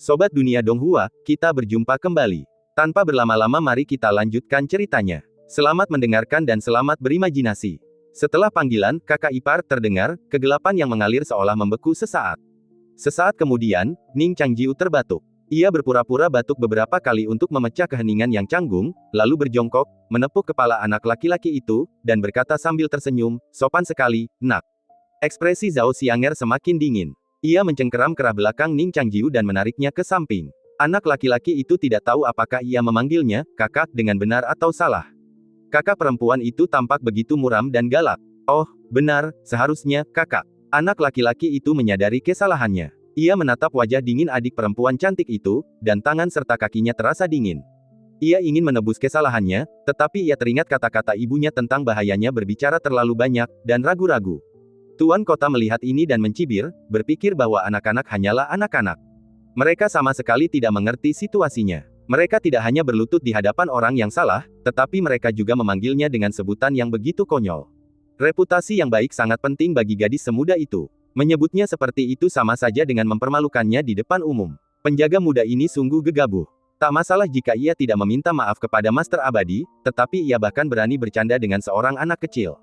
Sobat Dunia Donghua, kita berjumpa kembali. Tanpa berlama-lama mari kita lanjutkan ceritanya. Selamat mendengarkan dan selamat berimajinasi. Setelah panggilan, kakak ipar terdengar, kegelapan yang mengalir seolah membeku sesaat. Sesaat kemudian, Ning Changjiu terbatuk. Ia berpura-pura batuk beberapa kali untuk memecah keheningan yang canggung, lalu berjongkok, menepuk kepala anak laki-laki itu, dan berkata sambil tersenyum, sopan sekali, nak. Ekspresi Zhao Xianger semakin dingin. Ia mencengkeram kerah belakang Ning Changjiu dan menariknya ke samping. Anak laki-laki itu tidak tahu apakah ia memanggilnya, kakak, dengan benar atau salah. Kakak perempuan itu tampak begitu muram dan galak. Oh, benar, seharusnya, kakak. Anak laki-laki itu menyadari kesalahannya. Ia menatap wajah dingin adik perempuan cantik itu, dan tangan serta kakinya terasa dingin. Ia ingin menebus kesalahannya, tetapi ia teringat kata-kata ibunya tentang bahayanya berbicara terlalu banyak, dan ragu-ragu. Tuan kota melihat ini dan mencibir, berpikir bahwa anak-anak hanyalah anak-anak. Mereka sama sekali tidak mengerti situasinya. Mereka tidak hanya berlutut di hadapan orang yang salah, tetapi mereka juga memanggilnya dengan sebutan yang begitu konyol. Reputasi yang baik sangat penting bagi gadis semuda itu. Menyebutnya seperti itu sama saja dengan mempermalukannya di depan umum. Penjaga muda ini sungguh gegabah. Tak masalah jika ia tidak meminta maaf kepada Master Abadi, tetapi ia bahkan berani bercanda dengan seorang anak kecil.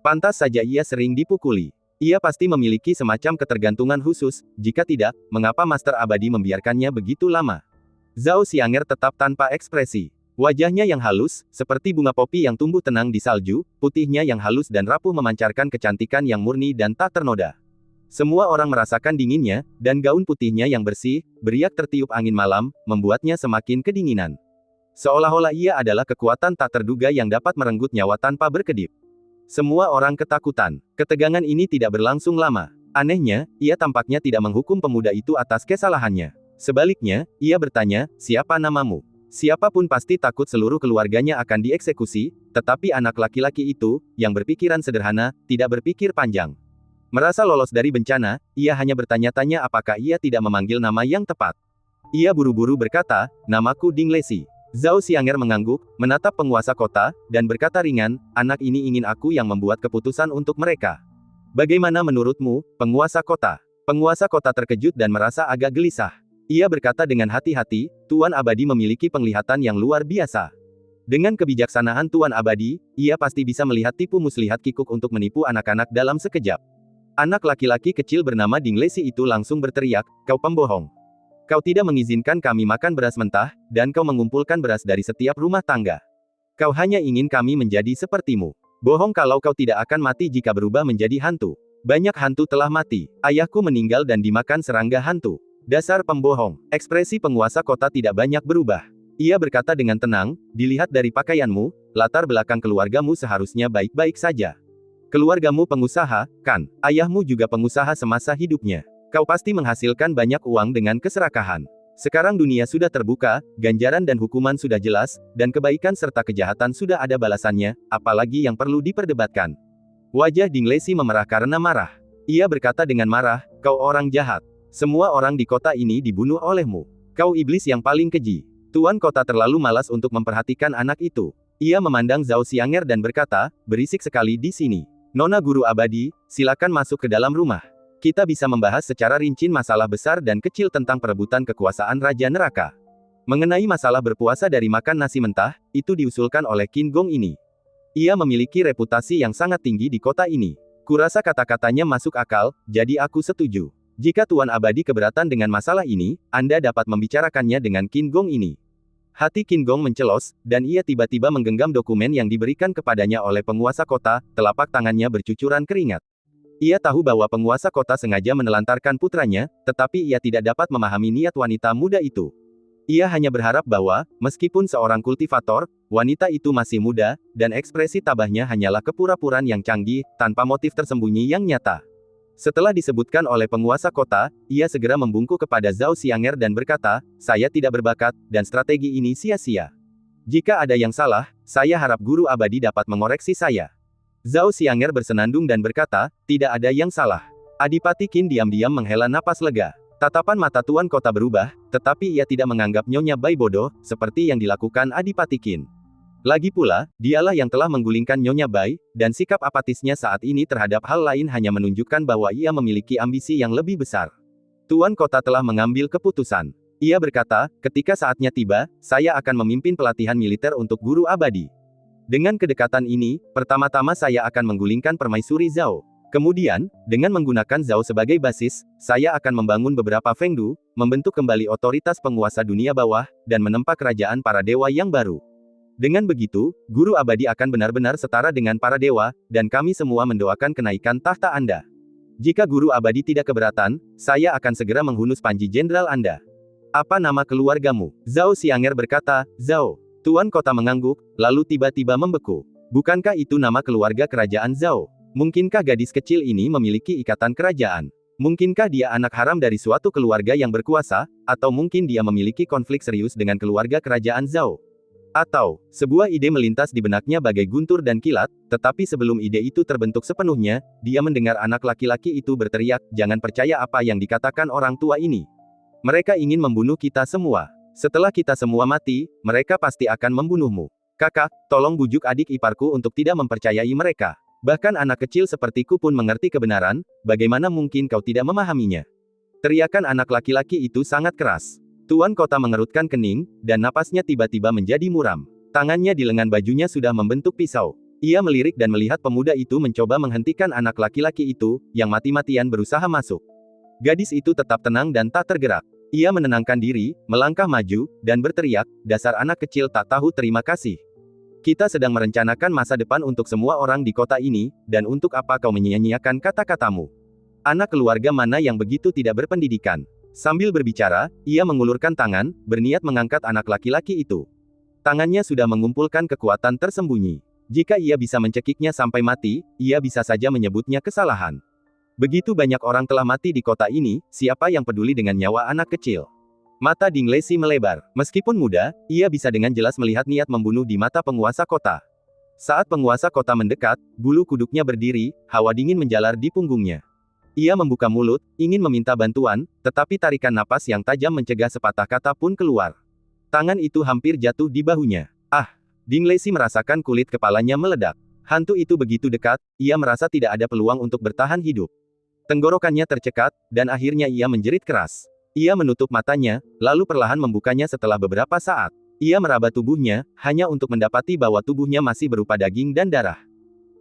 Pantas saja ia sering dipukuli. Ia pasti memiliki semacam ketergantungan khusus, jika tidak, mengapa Master Abadi membiarkannya begitu lama? Zhao Xianger tetap tanpa ekspresi. Wajahnya yang halus, seperti bunga popi yang tumbuh tenang di salju, putihnya yang halus dan rapuh memancarkan kecantikan yang murni dan tak ternoda. Semua orang merasakan dinginnya, dan gaun putihnya yang bersih, beriak tertiup angin malam, membuatnya semakin kedinginan. Seolah-olah ia adalah kekuatan tak terduga yang dapat merenggut nyawa tanpa berkedip. Semua orang ketakutan. Ketegangan ini tidak berlangsung lama. Anehnya, ia tampaknya tidak menghukum pemuda itu atas kesalahannya. Sebaliknya, ia bertanya, siapa namamu? Siapapun pasti takut seluruh keluarganya akan dieksekusi, tetapi anak laki-laki itu, yang berpikiran sederhana, tidak berpikir panjang. Merasa lolos dari bencana, ia hanya bertanya-tanya apakah ia tidak memanggil nama yang tepat. Ia buru-buru berkata, namaku Ding Lesi. Zhao Xianger mengangguk, menatap penguasa kota, dan berkata ringan, anak ini ingin aku yang membuat keputusan untuk mereka. Bagaimana menurutmu, penguasa kota? Penguasa kota terkejut dan merasa agak gelisah. Ia berkata dengan hati-hati, Tuan Abadi memiliki penglihatan yang luar biasa. Dengan kebijaksanaan Tuan Abadi, ia pasti bisa melihat tipu muslihat kikuk untuk menipu anak-anak dalam sekejap. Anak laki-laki kecil bernama Ding Lesi itu langsung berteriak, kau pembohong. Kau tidak mengizinkan kami makan beras mentah, dan kau mengumpulkan beras dari setiap rumah tangga. Kau hanya ingin kami menjadi sepertimu. Bohong kalau kau tidak akan mati jika berubah menjadi hantu. Banyak hantu telah mati. Ayahku meninggal dan dimakan serangga hantu. Dasar pembohong. Ekspresi penguasa kota tidak banyak berubah. Ia berkata dengan tenang, dilihat dari pakaianmu, latar belakang keluargamu seharusnya baik-baik saja. Keluargamu pengusaha, kan? Ayahmu juga pengusaha semasa hidupnya. Kau pasti menghasilkan banyak uang dengan keserakahan. Sekarang dunia sudah terbuka, ganjaran dan hukuman sudah jelas, dan kebaikan serta kejahatan sudah ada balasannya, apalagi yang perlu diperdebatkan. Wajah Ding Lesi memerah karena marah. Ia berkata dengan marah, kau orang jahat. Semua orang di kota ini dibunuh olehmu. Kau iblis yang paling keji. Tuan kota terlalu malas untuk memperhatikan anak itu. Ia memandang Zhao Xianger dan berkata, berisik sekali di sini. Nona Guru Abadi, silakan masuk ke dalam rumah. Kita bisa membahas secara rinci masalah besar dan kecil tentang perebutan kekuasaan Raja Neraka. Mengenai masalah berpuasa dari makan nasi mentah, itu diusulkan oleh Qin Gong ini. Ia memiliki reputasi yang sangat tinggi di kota ini. Kurasa kata-katanya masuk akal, jadi aku setuju. Jika Tuan Abadi keberatan dengan masalah ini, Anda dapat membicarakannya dengan Qin Gong ini. Hati Qin Gong mencelos, dan ia tiba-tiba menggenggam dokumen yang diberikan kepadanya oleh penguasa kota, telapak tangannya bercucuran keringat. Ia tahu bahwa penguasa kota sengaja menelantarkan putranya, tetapi ia tidak dapat memahami niat wanita muda itu. Ia hanya berharap bahwa, meskipun seorang kultivator, wanita itu masih muda, dan ekspresi tabahnya hanyalah kepura-puraan yang canggih, tanpa motif tersembunyi yang nyata. Setelah disebutkan oleh penguasa kota, ia segera membungkuk kepada Zhao Xianger dan berkata, saya tidak berbakat, dan strategi ini sia-sia. Jika ada yang salah, saya harap Guru Abadi dapat mengoreksi saya. Zhao Xianger bersenandung dan berkata, tidak ada yang salah. Adipati Qin diam-diam menghela napas lega. Tatapan mata Tuan Kota berubah, tetapi ia tidak menganggap Nyonya Bai bodoh, seperti yang dilakukan Adipati Qin. Lagi pula, dialah yang telah menggulingkan Nyonya Bai, dan sikap apatisnya saat ini terhadap hal lain hanya menunjukkan bahwa ia memiliki ambisi yang lebih besar. Tuan Kota telah mengambil keputusan. Ia berkata, ketika saatnya tiba, saya akan memimpin pelatihan militer untuk guru abadi. Dengan kedekatan ini, pertama-tama saya akan menggulingkan permaisuri Zhao. Kemudian, dengan menggunakan Zhao sebagai basis, saya akan membangun beberapa Fengdu, membentuk kembali otoritas penguasa dunia bawah, dan menempa kerajaan para dewa yang baru. Dengan begitu, guru abadi akan benar-benar setara dengan para dewa, dan kami semua mendoakan kenaikan tahta Anda. Jika guru abadi tidak keberatan, saya akan segera menghunus panji jenderal Anda. Apa nama keluargamu? Zhao Xianger berkata, Zhao. Tuan kota mengangguk, lalu tiba-tiba membeku. Bukankah itu nama keluarga kerajaan Zhao? Mungkinkah gadis kecil ini memiliki ikatan kerajaan? Mungkinkah dia anak haram dari suatu keluarga yang berkuasa, atau mungkin dia memiliki konflik serius dengan keluarga kerajaan Zhao? Atau, sebuah ide melintas di benaknya bagai guntur dan kilat, tetapi sebelum ide itu terbentuk sepenuhnya, dia mendengar anak laki-laki itu berteriak, jangan percaya apa yang dikatakan orang tua ini. Mereka ingin membunuh kita semua. Setelah kita semua mati, mereka pasti akan membunuhmu. Kakak, tolong bujuk adik iparku untuk tidak mempercayai mereka. Bahkan anak kecil sepertiku pun mengerti kebenaran, bagaimana mungkin kau tidak memahaminya? Teriakan anak laki-laki itu sangat keras. Tuan kota mengerutkan kening, dan napasnya tiba-tiba menjadi muram. Tangannya di lengan bajunya sudah membentuk pisau. Ia melirik dan melihat pemuda itu mencoba menghentikan anak laki-laki itu, yang mati-matian berusaha masuk. Gadis itu tetap tenang dan tak tergerak. Ia menenangkan diri, melangkah maju, dan berteriak, dasar anak kecil tak tahu terima kasih. Kita sedang merencanakan masa depan untuk semua orang di kota ini, dan untuk apa kau menyia-nyiakan kata-katamu? Anak keluarga mana yang begitu tidak berpendidikan? Sambil berbicara, ia mengulurkan tangan, berniat mengangkat anak laki-laki itu. Tangannya sudah mengumpulkan kekuatan tersembunyi. Jika ia bisa mencekiknya sampai mati, ia bisa saja menyebutnya kesalahan. Begitu banyak orang telah mati di kota ini, siapa yang peduli dengan nyawa anak kecil? Mata Ding Leixi melebar. Meskipun muda, ia bisa dengan jelas melihat niat membunuh di mata penguasa kota. Saat penguasa kota mendekat, bulu kuduknya berdiri, hawa dingin menjalar di punggungnya. Ia membuka mulut, ingin meminta bantuan, tetapi tarikan napas yang tajam mencegah sepatah kata pun keluar. Tangan itu hampir jatuh di bahunya. Ah! Ding Leixi merasakan kulit kepalanya meledak. Hantu itu begitu dekat, ia merasa tidak ada peluang untuk bertahan hidup. Tenggorokannya tercekat, dan akhirnya ia menjerit keras. Ia menutup matanya, lalu perlahan membukanya setelah beberapa saat. Ia meraba tubuhnya, hanya untuk mendapati bahwa tubuhnya masih berupa daging dan darah.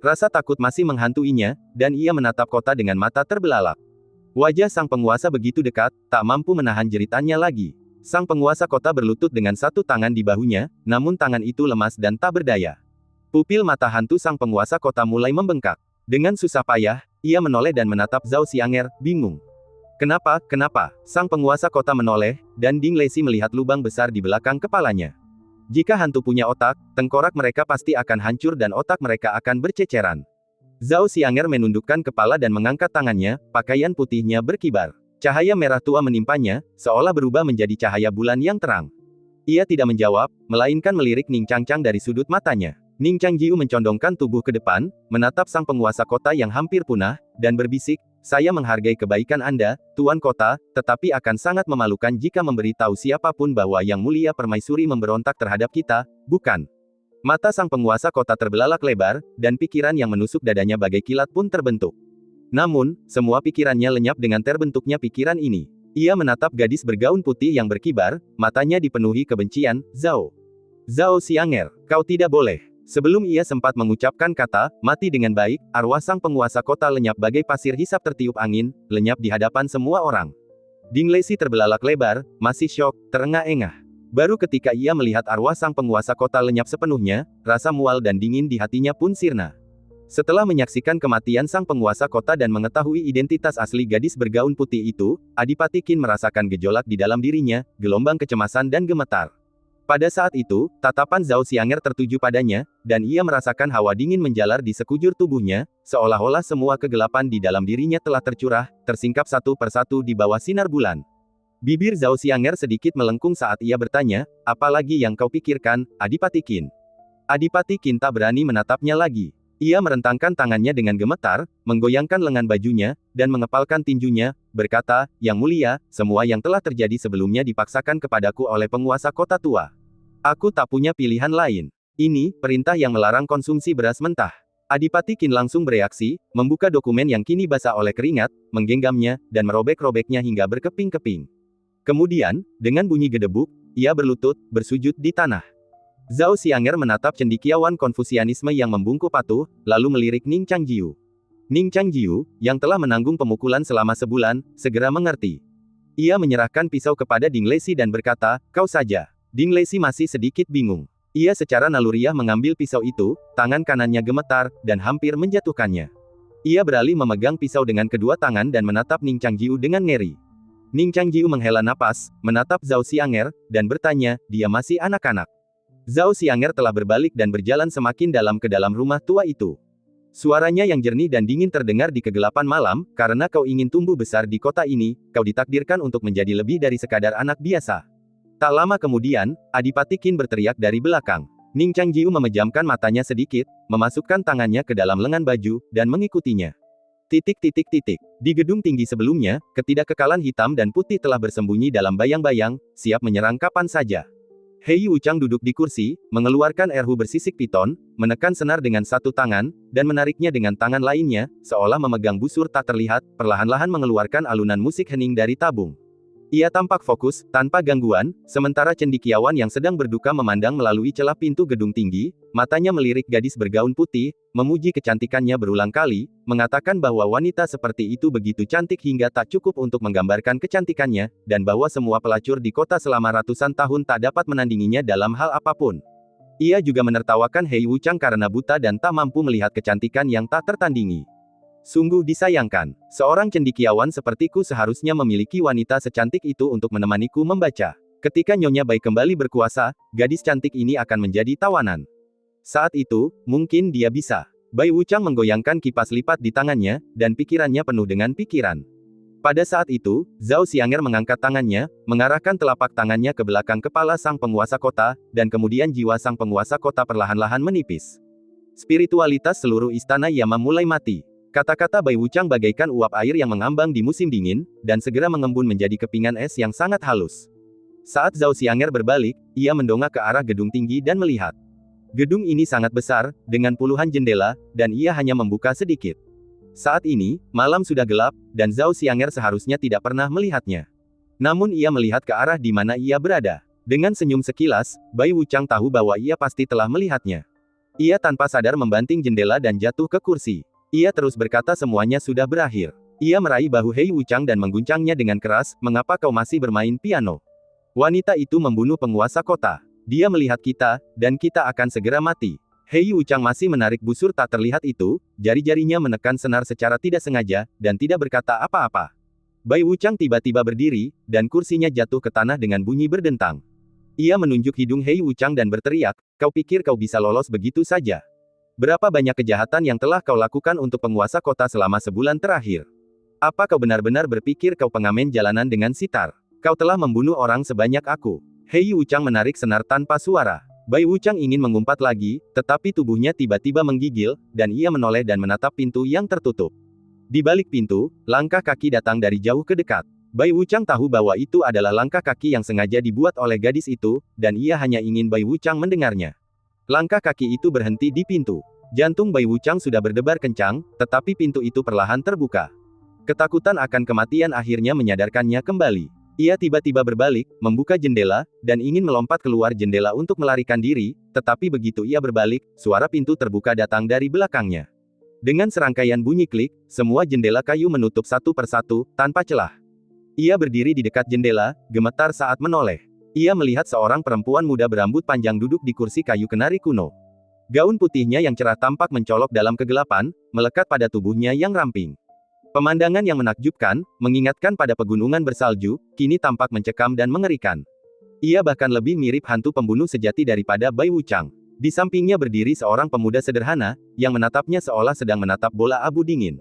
Rasa takut masih menghantuinya, dan ia menatap kota dengan mata terbelalak. Wajah sang penguasa begitu dekat, tak mampu menahan jeritannya lagi. Sang penguasa kota berlutut dengan satu tangan di bahunya, namun tangan itu lemas dan tak berdaya. Pupil mata hantu sang penguasa kota mulai membengkak. Dengan susah payah, ia menoleh dan menatap Zhao Xianger, bingung. Kenapa? Sang penguasa kota menoleh, dan Ding Leixi melihat lubang besar di belakang kepalanya. Jika hantu punya otak, tengkorak mereka pasti akan hancur dan otak mereka akan berceceran. Zhao Xianger menundukkan kepala dan mengangkat tangannya, pakaian putihnya berkibar. Cahaya merah tua menimpanya, seolah berubah menjadi cahaya bulan yang terang. Ia tidak menjawab, melainkan melirik Ning Changchang dari sudut matanya. Ning Changjiu mencondongkan tubuh ke depan, menatap sang penguasa kota yang hampir punah, dan berbisik, saya menghargai kebaikan Anda, Tuan Kota, tetapi akan sangat memalukan jika memberitahu siapapun bahwa Yang Mulia Permaisuri memberontak terhadap kita, bukan? Mata sang penguasa kota terbelalak lebar, dan pikiran yang menusuk dadanya bagai kilat pun terbentuk. Namun, semua pikirannya lenyap dengan terbentuknya pikiran ini. Ia menatap gadis bergaun putih yang berkibar, matanya dipenuhi kebencian, Zhao Xianger, kau tidak boleh. Sebelum ia sempat mengucapkan kata, mati dengan baik, arwah sang penguasa kota lenyap bagai pasir hisap tertiup angin, lenyap di hadapan semua orang. Ding Leixi terbelalak lebar, masih syok, terengah-engah. Baru ketika ia melihat arwah sang penguasa kota lenyap sepenuhnya, rasa mual dan dingin di hatinya pun sirna. Setelah menyaksikan kematian sang penguasa kota dan mengetahui identitas asli gadis bergaun putih itu, Adipati Qin merasakan gejolak di dalam dirinya, gelombang kecemasan dan gemetar. Pada saat itu, tatapan Zhao Xianger tertuju padanya, dan ia merasakan hawa dingin menjalar di sekujur tubuhnya, seolah-olah semua kegelapan di dalam dirinya telah tercurah, tersingkap satu persatu di bawah sinar bulan. Bibir Zhao Xianger sedikit melengkung saat ia bertanya, apa lagi yang kau pikirkan, Adipati Qin? Adipati Qin tak berani menatapnya lagi. Ia merentangkan tangannya dengan gemetar, menggoyangkan lengan bajunya, dan mengepalkan tinjunya, berkata, Yang Mulia, semua yang telah terjadi sebelumnya dipaksakan kepadaku oleh penguasa kota tua. Aku tak punya pilihan lain. Ini, perintah yang melarang konsumsi beras mentah. Adipati Qin langsung bereaksi, membuka dokumen yang kini basah oleh keringat, menggenggamnya, dan merobek-robeknya hingga berkeping-keping. Kemudian, dengan bunyi gedebuk, ia berlutut, bersujud di tanah. Zhao Xianger menatap cendekiawan Konfusianisme yang membungkuk patuh, lalu melirik Ning Changjiu. Ning Changjiu, yang telah menanggung pemukulan selama sebulan, segera mengerti. Ia menyerahkan pisau kepada Ding Leixi dan berkata, "Kau saja." Ding Leixi masih sedikit bingung. Ia secara naluriah mengambil pisau itu, tangan kanannya gemetar, dan hampir menjatuhkannya. Ia beralih memegang pisau dengan kedua tangan dan menatap Ning Changjiu dengan ngeri. Ning Changjiu menghela napas, menatap Zhao Xianger, dan bertanya, "Dia masih anak-anak?" Zhao Xianger telah berbalik dan berjalan semakin dalam ke dalam rumah tua itu. Suaranya yang jernih dan dingin terdengar di kegelapan malam, "Karena kau ingin tumbuh besar di kota ini, kau ditakdirkan untuk menjadi lebih dari sekadar anak biasa." Tak lama kemudian, Adipati Qin berteriak dari belakang. Ning Changjiu memejamkan matanya sedikit, memasukkan tangannya ke dalam lengan baju, dan mengikutinya. Di gedung tinggi sebelumnya, ketidakkekalan hitam dan putih telah bersembunyi dalam bayang-bayang, siap menyerang kapan saja. Hei Wuchang duduk di kursi, mengeluarkan erhu bersisik piton, menekan senar dengan satu tangan, dan menariknya dengan tangan lainnya, seolah memegang busur tak terlihat, perlahan-lahan mengeluarkan alunan musik hening dari tabung. Ia tampak fokus, tanpa gangguan, sementara cendekiawan yang sedang berduka memandang melalui celah pintu gedung tinggi, matanya melirik gadis bergaun putih, memuji kecantikannya berulang kali, mengatakan bahwa wanita seperti itu begitu cantik hingga tak cukup untuk menggambarkan kecantikannya, dan bahwa semua pelacur di kota selama ratusan tahun tak dapat menandinginya dalam hal apapun. Ia juga menertawakan Hei Wuchang karena buta dan tak mampu melihat kecantikan yang tak tertandingi. Sungguh disayangkan, seorang cendekiawan sepertiku seharusnya memiliki wanita secantik itu untuk menemaniku membaca. Ketika Nyonya Bai kembali berkuasa, gadis cantik ini akan menjadi tawanan. Saat itu, mungkin dia bisa. Bai Wuchang menggoyangkan kipas lipat di tangannya, dan pikirannya penuh dengan pikiran. Pada saat itu, Zhao Xianger mengangkat tangannya, mengarahkan telapak tangannya ke belakang kepala sang penguasa kota, dan kemudian jiwa sang penguasa kota perlahan-lahan menipis. Spiritualitas seluruh istana Yama mulai mati. Kata-kata Bai Wuchang bagaikan uap air yang mengambang di musim dingin, dan segera mengembun menjadi kepingan es yang sangat halus. Saat Zhao Xianger berbalik, ia mendongak ke arah gedung tinggi dan melihat. Gedung ini sangat besar, dengan puluhan jendela, dan ia hanya membuka sedikit. Saat ini, malam sudah gelap, dan Zhao Xianger seharusnya tidak pernah melihatnya. Namun ia melihat ke arah di mana ia berada. Dengan senyum sekilas, Bai Wuchang tahu bahwa ia pasti telah melihatnya. Ia tanpa sadar membanting jendela dan jatuh ke kursi. Ia terus berkata semuanya sudah berakhir. Ia meraih bahu Hei Wuchang dan mengguncangnya dengan keras, "Mengapa kau masih bermain piano? Wanita itu membunuh penguasa kota. Dia melihat kita, dan kita akan segera mati." Hei Wuchang masih menarik busur tak terlihat itu, jari-jarinya menekan senar secara tidak sengaja, dan tidak berkata apa-apa. Bai Wuchang tiba-tiba berdiri, dan kursinya jatuh ke tanah dengan bunyi berdentang. Ia menunjuk hidung Hei Wuchang dan berteriak, "Kau pikir kau bisa lolos begitu saja? Berapa banyak kejahatan yang telah kau lakukan untuk penguasa kota selama sebulan terakhir? Apa kau benar-benar berpikir kau pengamen jalanan dengan sitar? Kau telah membunuh orang sebanyak aku." Hei Wuchang menarik senar tanpa suara. Bai Wuchang ingin mengumpat lagi, tetapi tubuhnya tiba-tiba menggigil, dan ia menoleh dan menatap pintu yang tertutup. Di balik pintu, langkah kaki datang dari jauh ke dekat. Bai Wuchang tahu bahwa itu adalah langkah kaki yang sengaja dibuat oleh gadis itu, dan ia hanya ingin Bai Wuchang mendengarnya. Langkah kaki itu berhenti di pintu. Jantung Bai Wuchang sudah berdebar kencang, tetapi pintu itu perlahan terbuka. Ketakutan akan kematian akhirnya menyadarkannya kembali. Ia tiba-tiba berbalik, membuka jendela, dan ingin melompat keluar jendela untuk melarikan diri, tetapi begitu ia berbalik, suara pintu terbuka datang dari belakangnya. Dengan serangkaian bunyi klik, semua jendela kayu menutup satu persatu, tanpa celah. Ia berdiri di dekat jendela, gemetar saat menoleh. Ia melihat seorang perempuan muda berambut panjang duduk di kursi kayu kenari kuno. Gaun putihnya yang cerah tampak mencolok dalam kegelapan, melekat pada tubuhnya yang ramping. Pemandangan yang menakjubkan, mengingatkan pada pegunungan bersalju, kini tampak mencekam dan mengerikan. Ia bahkan lebih mirip hantu pembunuh sejati daripada Bai Wuchang. Di sampingnya berdiri seorang pemuda sederhana, yang menatapnya seolah sedang menatap bola abu dingin.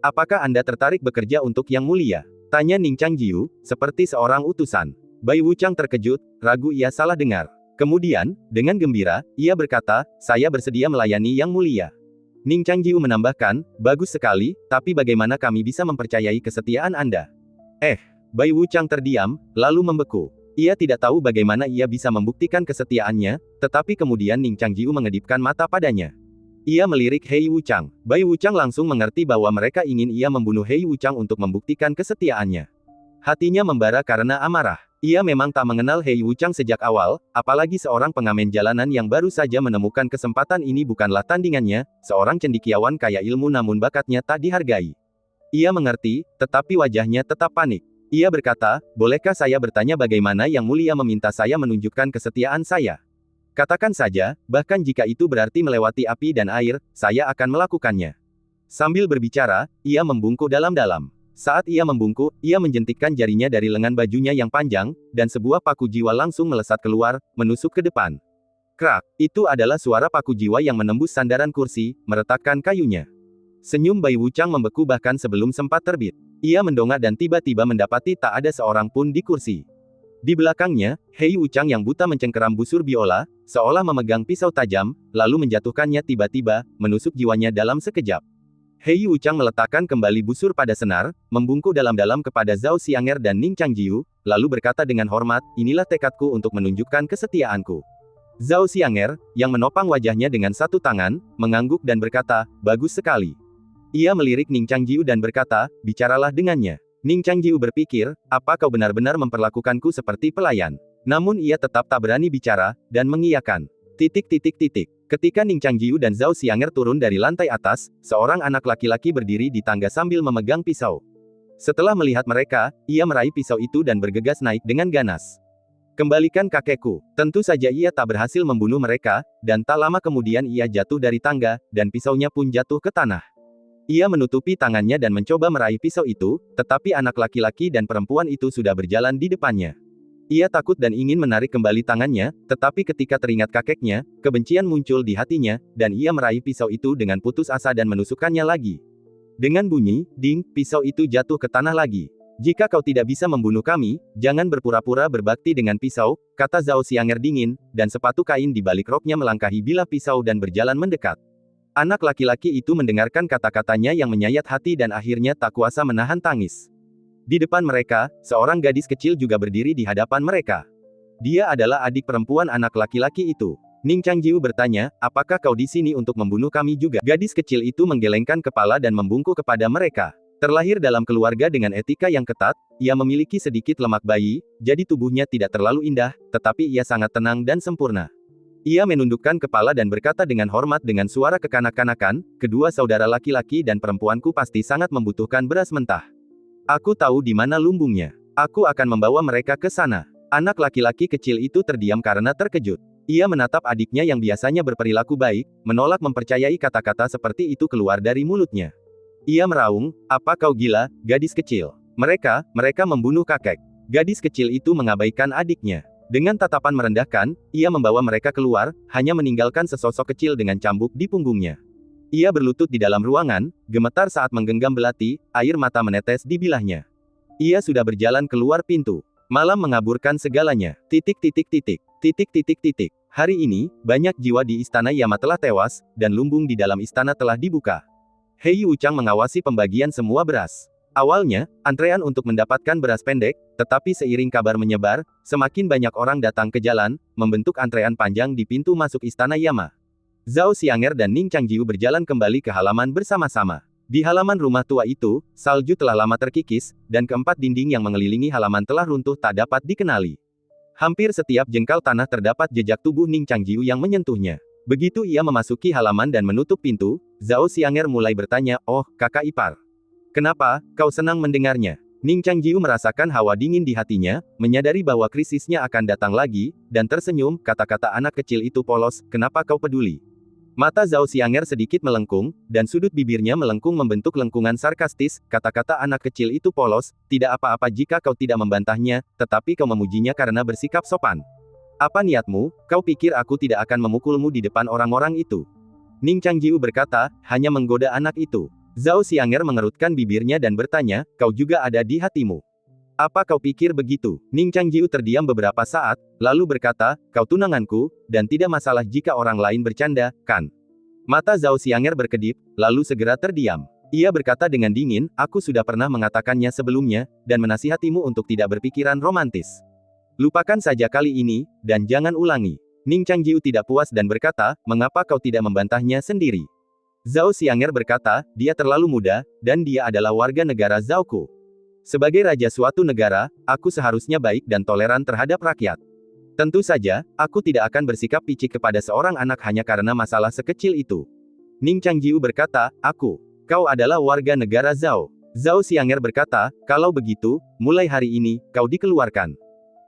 "Apakah Anda tertarik bekerja untuk Yang Mulia?" tanya Ning Changjiu, seperti seorang utusan. Bai Wuchang terkejut, ragu ia salah dengar. Kemudian, dengan gembira, ia berkata, "Saya bersedia melayani Yang Mulia." Ning Changjiu menambahkan, "Bagus sekali, tapi bagaimana kami bisa mempercayai kesetiaan Anda?" Bai Wuchang terdiam, lalu membeku. Ia tidak tahu bagaimana ia bisa membuktikan kesetiaannya, tetapi kemudian Ning Changjiu mengedipkan mata padanya. Ia melirik Hei Wuchang. Bai Wuchang langsung mengerti bahwa mereka ingin ia membunuh Hei Wuchang untuk membuktikan kesetiaannya. Hatinya membara karena amarah. Ia memang tak mengenal Hei Wuchang sejak awal, apalagi seorang pengamen jalanan yang baru saja menemukan kesempatan ini bukanlah tandingannya, seorang cendekiawan kaya ilmu namun bakatnya tak dihargai. Ia mengerti, tetapi wajahnya tetap panik. Ia berkata, bolehkah saya bertanya bagaimana Yang Mulia meminta saya menunjukkan kesetiaan saya? Katakan saja, bahkan jika itu berarti melewati api dan air, saya akan melakukannya. Sambil berbicara, ia membungkuk dalam-dalam. Saat ia membungkuk, ia menjentikkan jarinya dari lengan bajunya yang panjang, dan sebuah paku jiwa langsung melesat keluar, menusuk ke depan. Krak, itu adalah suara paku jiwa yang menembus sandaran kursi, meretakkan kayunya. Senyum Bai Wuchang membeku bahkan sebelum sempat terbit. Ia mendongak dan tiba-tiba mendapati tak ada seorang pun di kursi. Di belakangnya, Hei Wuchang yang buta mencengkeram busur biola, seolah memegang pisau tajam, lalu menjatuhkannya tiba-tiba, menusuk jiwanya dalam sekejap. Hei Wuchang meletakkan kembali busur pada senar, membungkuk dalam-dalam kepada Zhao Xianger dan Ning Changjiu, lalu berkata dengan hormat, inilah tekadku untuk menunjukkan kesetiaanku. Zhao Xianger, yang menopang wajahnya dengan satu tangan, mengangguk dan berkata, bagus sekali. Ia melirik Ning Changjiu dan berkata, bicaralah dengannya. Ning Changjiu berpikir, apa kau benar-benar memperlakukanku seperti pelayan? Namun ia tetap tak berani bicara, dan mengiyakan. Ketika Ning Changjiu dan Zhao Xianger turun dari lantai atas, seorang anak laki-laki berdiri di tangga sambil memegang pisau. Setelah melihat mereka, ia meraih pisau itu dan bergegas naik dengan ganas. Kembalikan kakekku. Tentu saja ia tak berhasil membunuh mereka, dan tak lama kemudian ia jatuh dari tangga, dan pisaunya pun jatuh ke tanah. Ia menutupi tangannya dan mencoba meraih pisau itu, tetapi anak laki-laki dan perempuan itu sudah berjalan di depannya. Ia takut dan ingin menarik kembali tangannya, tetapi ketika teringat kakeknya, kebencian muncul di hatinya, dan ia meraih pisau itu dengan putus asa dan menusukkannya lagi. Dengan bunyi, ding, pisau itu jatuh ke tanah lagi. Jika kau tidak bisa membunuh kami, jangan berpura-pura berbakti dengan pisau, kata Zhao Xianger dingin, dan sepatu kain di balik roknya melangkahi bilah pisau dan berjalan mendekat. Anak laki-laki itu mendengarkan kata-katanya yang menyayat hati dan akhirnya tak kuasa menahan tangis. Di depan mereka, seorang gadis kecil juga berdiri di hadapan mereka. Dia adalah adik perempuan anak laki-laki itu. Ning Changjiu bertanya, apakah kau di sini untuk membunuh kami juga? Gadis kecil itu menggelengkan kepala dan membungkuk kepada mereka. Terlahir dalam keluarga dengan etika yang ketat, ia memiliki sedikit lemak bayi, jadi tubuhnya tidak terlalu indah, tetapi ia sangat tenang dan sempurna. Ia menundukkan kepala dan berkata dengan hormat dengan suara kekanak-kanakan, kedua saudara laki-laki dan perempuanku pasti sangat membutuhkan beras mentah. Aku tahu di mana lumbungnya. Aku akan membawa mereka ke sana. Anak laki-laki kecil itu terdiam karena terkejut. Ia menatap adiknya yang biasanya berperilaku baik, menolak mempercayai kata-kata seperti itu keluar dari mulutnya. Ia meraung, apa kau gila, gadis kecil? Mereka membunuh kakek. Gadis kecil itu mengabaikan adiknya. Dengan tatapan merendahkan, ia membawa mereka keluar, hanya meninggalkan sesosok kecil dengan cambuk di punggungnya. Ia berlutut di dalam ruangan, gemetar saat menggenggam belati, air mata menetes di bilahnya. Ia sudah berjalan keluar pintu. Malam mengaburkan segalanya. Hari ini, banyak jiwa di Istana Yama telah tewas, dan lumbung di dalam istana telah dibuka. Hei Wuchang mengawasi pembagian semua beras. Awalnya, antrean untuk mendapatkan beras pendek, tetapi seiring kabar menyebar, semakin banyak orang datang ke jalan, membentuk antrean panjang di pintu masuk Istana Yama. Zhao Xianger dan Ning Changjiu berjalan kembali ke halaman bersama-sama. Di halaman rumah tua itu, salju telah lama terkikis, dan keempat dinding yang mengelilingi halaman telah runtuh tak dapat dikenali. Hampir setiap jengkal tanah terdapat jejak tubuh Ning Changjiu yang menyentuhnya. Begitu ia memasuki halaman dan menutup pintu, Zhao Xianger mulai bertanya, oh, kakak ipar. Kenapa, kau senang mendengarnya? Ning Changjiu merasakan hawa dingin di hatinya, menyadari bahwa krisisnya akan datang lagi, dan tersenyum, kata-kata anak kecil itu polos, kenapa kau peduli? Mata Zhao Xianger sedikit melengkung, dan sudut bibirnya melengkung membentuk lengkungan sarkastis, kata-kata anak kecil itu polos, tidak apa-apa jika kau tidak membantahnya, tetapi kau memujinya karena bersikap sopan. Apa niatmu, kau pikir aku tidak akan memukulmu di depan orang-orang itu? Ning Changjiu berkata, hanya menggoda anak itu. Zhao Xianger mengerutkan bibirnya dan bertanya, kau juga ada di hatimu. Apa kau pikir begitu? Ning Changjiu terdiam beberapa saat, lalu berkata, kau tunanganku, dan tidak masalah jika orang lain bercanda, kan? Mata Zhao Xianger berkedip, lalu segera terdiam. Ia berkata dengan dingin, aku sudah pernah mengatakannya sebelumnya, dan menasihatimu untuk tidak berpikiran romantis. Lupakan saja kali ini, dan jangan ulangi. Ning Changjiu tidak puas dan berkata, mengapa kau tidak membantahnya sendiri? Zhao Xianger berkata, dia terlalu muda, dan dia adalah warga negara Zhaoku. Sebagai raja suatu negara, aku seharusnya baik dan toleran terhadap rakyat. Tentu saja, aku tidak akan bersikap picik kepada seorang anak hanya karena masalah sekecil itu. Ning Changjiu berkata, kau adalah warga negara Zhao. Zhao Xianger berkata, kalau begitu, mulai hari ini, kau dikeluarkan.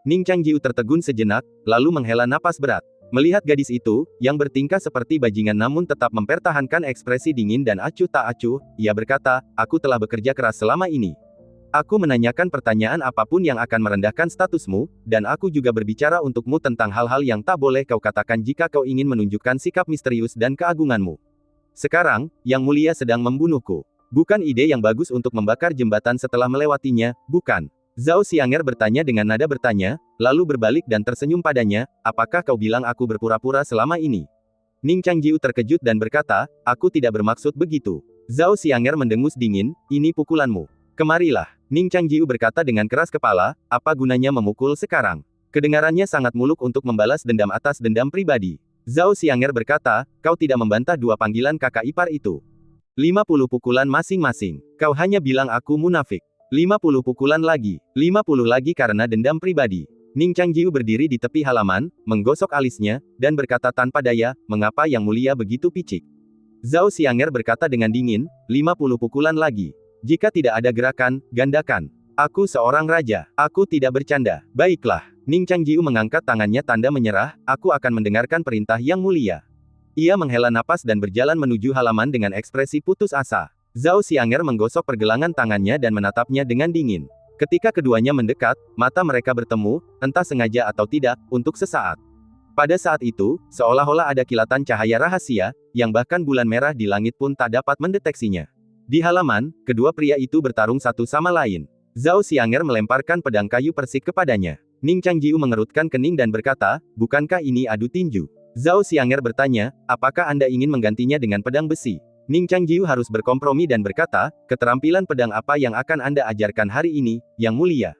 Ning Changjiu tertegun sejenak, lalu menghela napas berat. Melihat gadis itu, yang bertingkah seperti bajingan namun tetap mempertahankan ekspresi dingin dan acuh tak acuh, ia berkata, aku telah bekerja keras selama ini. Aku menanyakan pertanyaan apapun yang akan merendahkan statusmu, dan aku juga berbicara untukmu tentang hal-hal yang tak boleh kau katakan jika kau ingin menunjukkan sikap misterius dan keagunganmu. Sekarang, Yang Mulia sedang membunuhku. Bukan ide yang bagus untuk membakar jembatan setelah melewatinya, bukan? Zhao Xianger bertanya dengan nada bertanya, lalu berbalik dan tersenyum padanya, apakah kau bilang aku berpura-pura selama ini? Ning Changjiu terkejut dan berkata, aku tidak bermaksud begitu. Zhao Xianger mendengus dingin, ini pukulanmu. Kemarilah. Ning Changjiu berkata dengan keras kepala, apa gunanya memukul sekarang? Kedengarannya sangat muluk untuk membalas dendam atas dendam pribadi. Zhao Xianger berkata, kau tidak membantah dua panggilan kakak ipar itu. 50 pukulan masing-masing. Kau hanya bilang aku munafik. 50 pukulan lagi. 50 lagi karena dendam pribadi. Ning Changjiu berdiri di tepi halaman, menggosok alisnya, dan berkata tanpa daya, mengapa Yang Mulia begitu picik? Zhao Xianger berkata dengan dingin, 50 pukulan lagi. Jika tidak ada gerakan, gandakan. Aku seorang raja. Aku tidak bercanda. Baiklah. Ning Changjiu mengangkat tangannya tanda menyerah, aku akan mendengarkan perintah Yang Mulia. Ia menghela napas dan berjalan menuju halaman dengan ekspresi putus asa. Zhao Xianger menggosok pergelangan tangannya dan menatapnya dengan dingin. Ketika keduanya mendekat, mata mereka bertemu, entah sengaja atau tidak, untuk sesaat. Pada saat itu, seolah-olah ada kilatan cahaya rahasia, yang bahkan bulan merah di langit pun tak dapat mendeteksinya. Di halaman, kedua pria itu bertarung satu sama lain. Zhao Xianger melemparkan pedang kayu persik kepadanya. Ning Changjiu mengerutkan kening dan berkata, bukankah ini adu tinju? Zhao Xianger bertanya, apakah Anda ingin menggantinya dengan pedang besi? Ning Changjiu harus berkompromi dan berkata, keterampilan pedang apa yang akan Anda ajarkan hari ini, Yang Mulia?